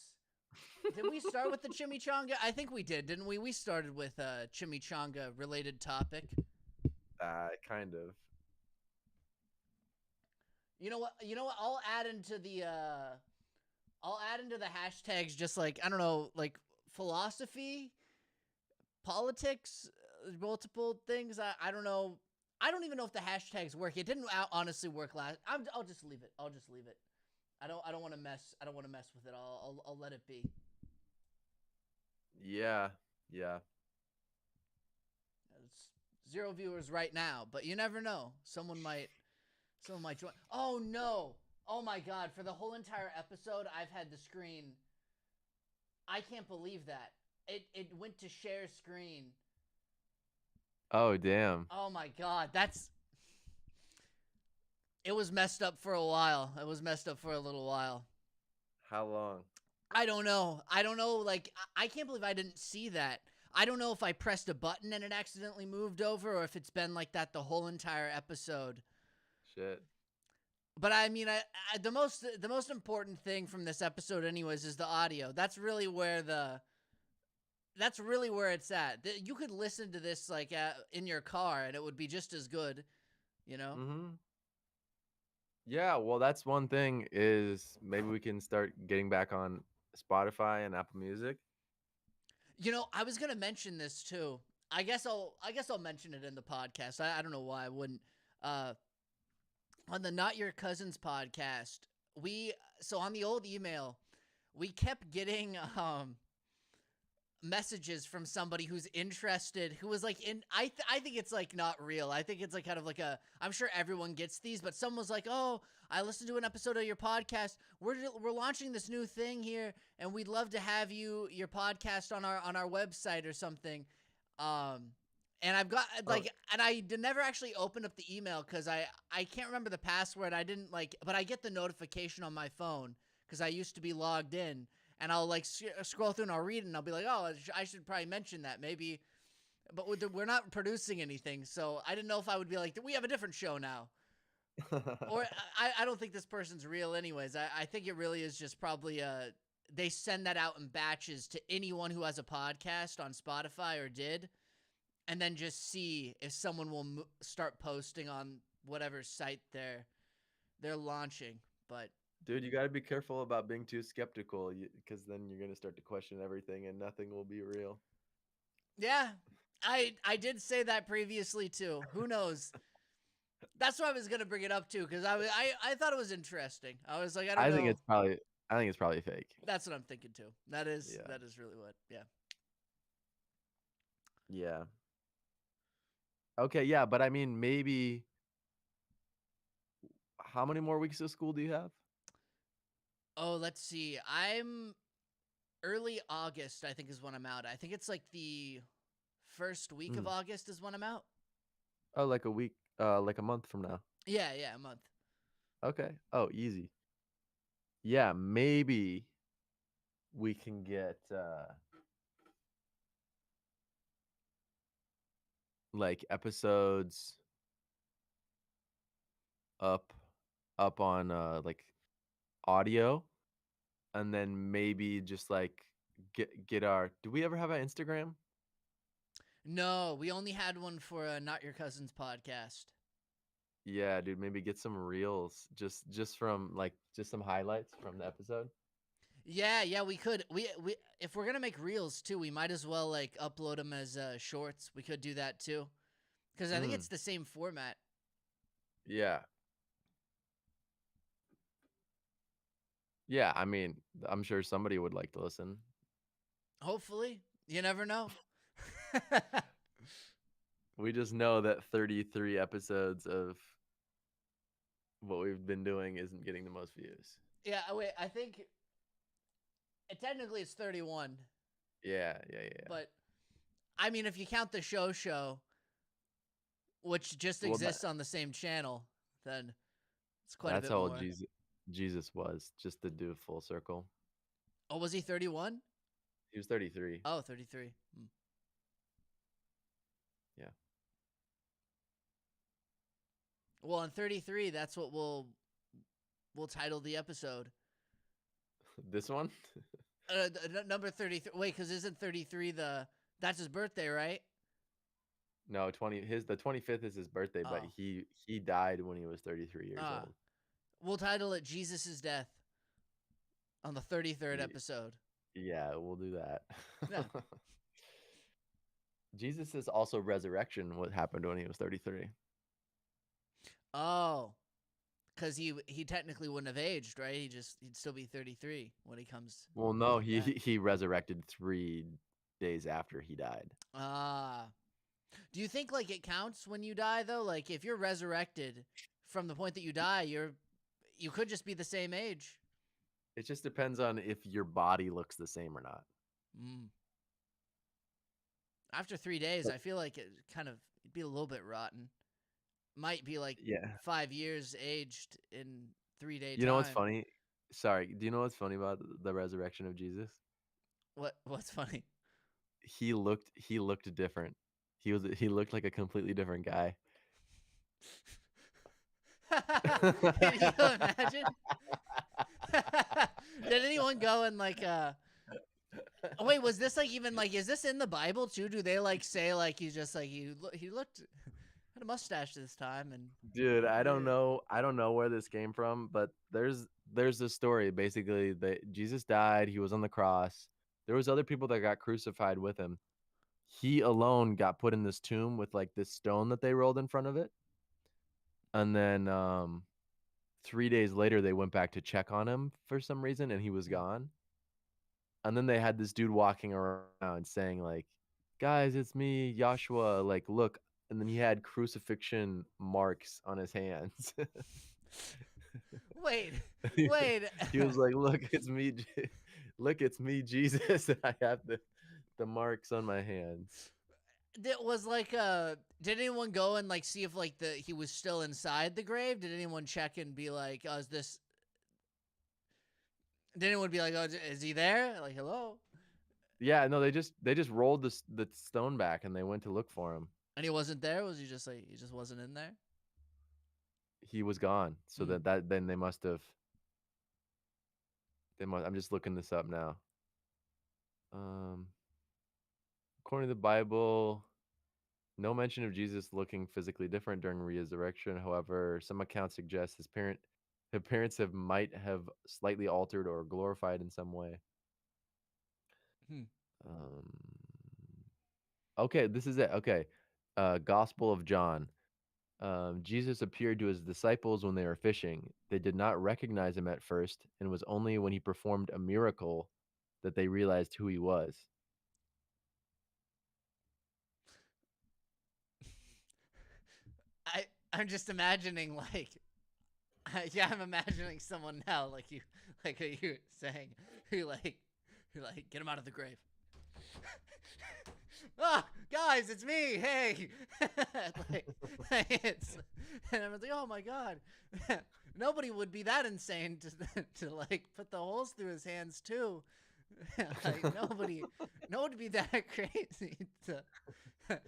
Did we start with the chimichanga? I think we did, didn't we? We started with a chimichanga-related topic. Kind of. You know what? I'll add into the hashtags just, like, I don't know, like, philosophy, politics, multiple things. I don't know. I don't even know if the hashtags work. It didn't honestly work last. I'll just leave it. I don't want to mess. I don't want to mess with it. I'll let it be. Yeah. It's 0 viewers right now, but you never know. Someone might join. Oh no! Oh my god! For the whole entire episode, I've had the screen. I can't believe that it went to share screen. Oh damn. Oh my god! It was messed up for a while. It was messed up for a little while. How long? I don't know. Like, I can't believe I didn't see that. I don't know if I pressed a button and it accidentally moved over or if it's been like that the whole entire episode. Shit. But I mean, the most important thing from this episode anyways is the audio. That's really where it's at. You could listen to this like in your car and it would be just as good, you know? Mm-hmm. Yeah, well, that's one thing is maybe we can start getting back on Spotify and Apple Music. You know, I was gonna mention this too. I guess I'll mention it in the podcast. I don't know why I wouldn't. On the Not Your Cousins podcast, so on the old email, we kept getting messages from somebody who's interested, who was like I think it's like not real. I think it's like kind of like I'm sure everyone gets these, but someone was like, "Oh, I listened to an episode of your podcast. We're launching this new thing here and we'd love to have your podcast on our website or something." And I've got like and I never actually opened up the email cuz I can't remember the password. I didn't like, but I get the notification on my phone cuz I used to be logged in. And I'll like scroll through and I'll read it and I'll be like, oh, I should probably mention that maybe. But we're not producing anything. So I didn't know if I would be like, we have a different show now. Or I don't think this person's real anyways. I think it really is just probably they send that out in batches to anyone who has a podcast on Spotify or did. And then just see if someone will start posting on whatever site they're launching. But Dude, you got to be careful about being too skeptical because then you're going to start to question everything and nothing will be real. Yeah, I did say that previously too. Who knows? That's why I was gonna bring it up too, because I thought it was interesting. I was like, I don't know. I think it's probably fake. That's what I'm thinking too. That is really what. Yeah. Yeah. Okay, yeah, but I mean, maybe how many more weeks of school do you have? Oh, let's see. I'm early August, I think, is when I'm out. I think it's like the first week of August is when I'm out. Oh, like a week, like a month from now. Yeah, a month. Okay. Oh, easy. Yeah, maybe we can get like episodes up on like audio, and then maybe just like get our, do we ever have an Instagram? No, we only had one for Not Your Cousin's podcast. Yeah, dude, maybe get some reels just from like just some highlights from the episode. Yeah, we could. We if we're gonna make reels too, we might as well like upload them as shorts. We could do that too, because I think Mm, it's the same format. yeah. Yeah, I mean, I'm sure somebody would like to listen. Hopefully, you never know. We just know that 33 episodes of what we've been doing isn't getting the most views. Yeah, wait. I think technically it's 31, Yeah. but I mean, if you count the show, which just Well, exists on the same channel, then it's quite a that's bit how old more. Jesus was, just to do full circle. Oh, was he 31? He was 33. Oh, 33. Yeah. Well, on 33, that's what we'll title the episode. This one? Number 33. Wait, because isn't 33 that's his birthday, right? No, the 25th is his birthday, but Oh. he died when he was 33 years old. We'll title it Jesus' Death on the 33rd Ye- episode. Yeah, we'll do that. Yeah. Jesus is also resurrection, what happened when he was 33. Oh, because he technically wouldn't have aged, right? He'd still be 33 when he comes Well, no, back. he resurrected 3 days after he died. Do you think like it counts when you die though? Like if you're resurrected from the point that you die, you could just be the same age. It just depends on if your body looks the same or not. After 3 days, But I feel like it'd be a little bit rotten. Might be like yeah. 5 years aged in 3 day You know what's time. funny? Sorry, do you know what's funny about the resurrection of Jesus? What's funny? He looked different. He looked like a completely different guy. Can you imagine? Did anyone go and like oh, wait, was this like even like is this in the Bible too? Do they like say like he's just like he looked had a mustache this time and Dude, I don't know where this came from, but there's a story basically that Jesus died, he was on the cross. There was other people that got crucified with him. He alone got put in this tomb with like this stone that they rolled in front of it. And then 3 days later they went back to check on him for some reason and he was gone. And then they had this dude walking around saying like, "Guys, it's me, Joshua, like look." And then he had crucifixion marks on his hands. wait, he wait. he was like, "Look, it's me. Look, it's me, Jesus. And I have the marks on my hands." It was like did anyone go and like see if like he was still inside the grave? Did anyone check and be like, oh, did anyone be like, oh, is he there? Like, hello? Yeah, no, they just rolled the stone back and they went to look for him. And he wasn't there? Was he just like he just wasn't in there? He was gone. So that then they must. I'm just looking this up now. According to the Bible, no mention of Jesus looking physically different during resurrection. However, some accounts suggest his appearance might have slightly altered or glorified in some way. Um, okay, this is it. Okay, Gospel of John. Jesus appeared to his disciples when they were fishing. They did not recognize him at first, and it was only when he performed a miracle that they realized who he was. I'm just imagining like yeah, I'm imagining someone now like you who you're saying who like get him out of the grave. oh, guys, it's me. Hey, it's, and I was like, oh my god, nobody would be that insane to like put the holes through his hands too. Like nobody would be that crazy to to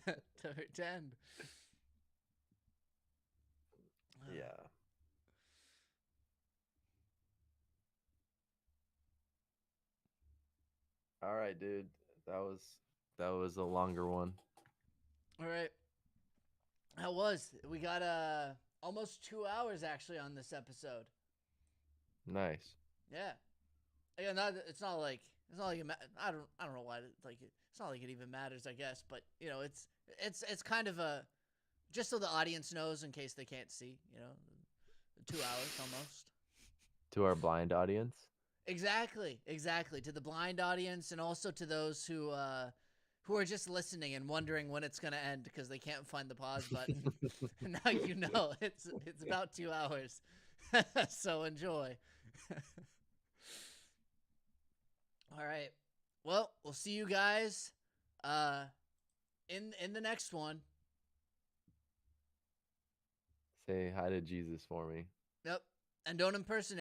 pretend. Yeah. All right, dude. That was a longer one. All right. We got almost 2 hours actually on this episode. Nice. Yeah. Yeah, it's not like I don't know why it's not like it even matters, I guess, but it's kind of a just so the audience knows in case they can't see, 2 hours almost. To our blind audience. Exactly. To the blind audience and also to those who are just listening and wondering when it's gonna end because they can't find the pause button. Now it's about 2 hours. So enjoy. All right. Well, we'll see you guys in the next one. Say hi to Jesus for me. Yep. And don't impersonate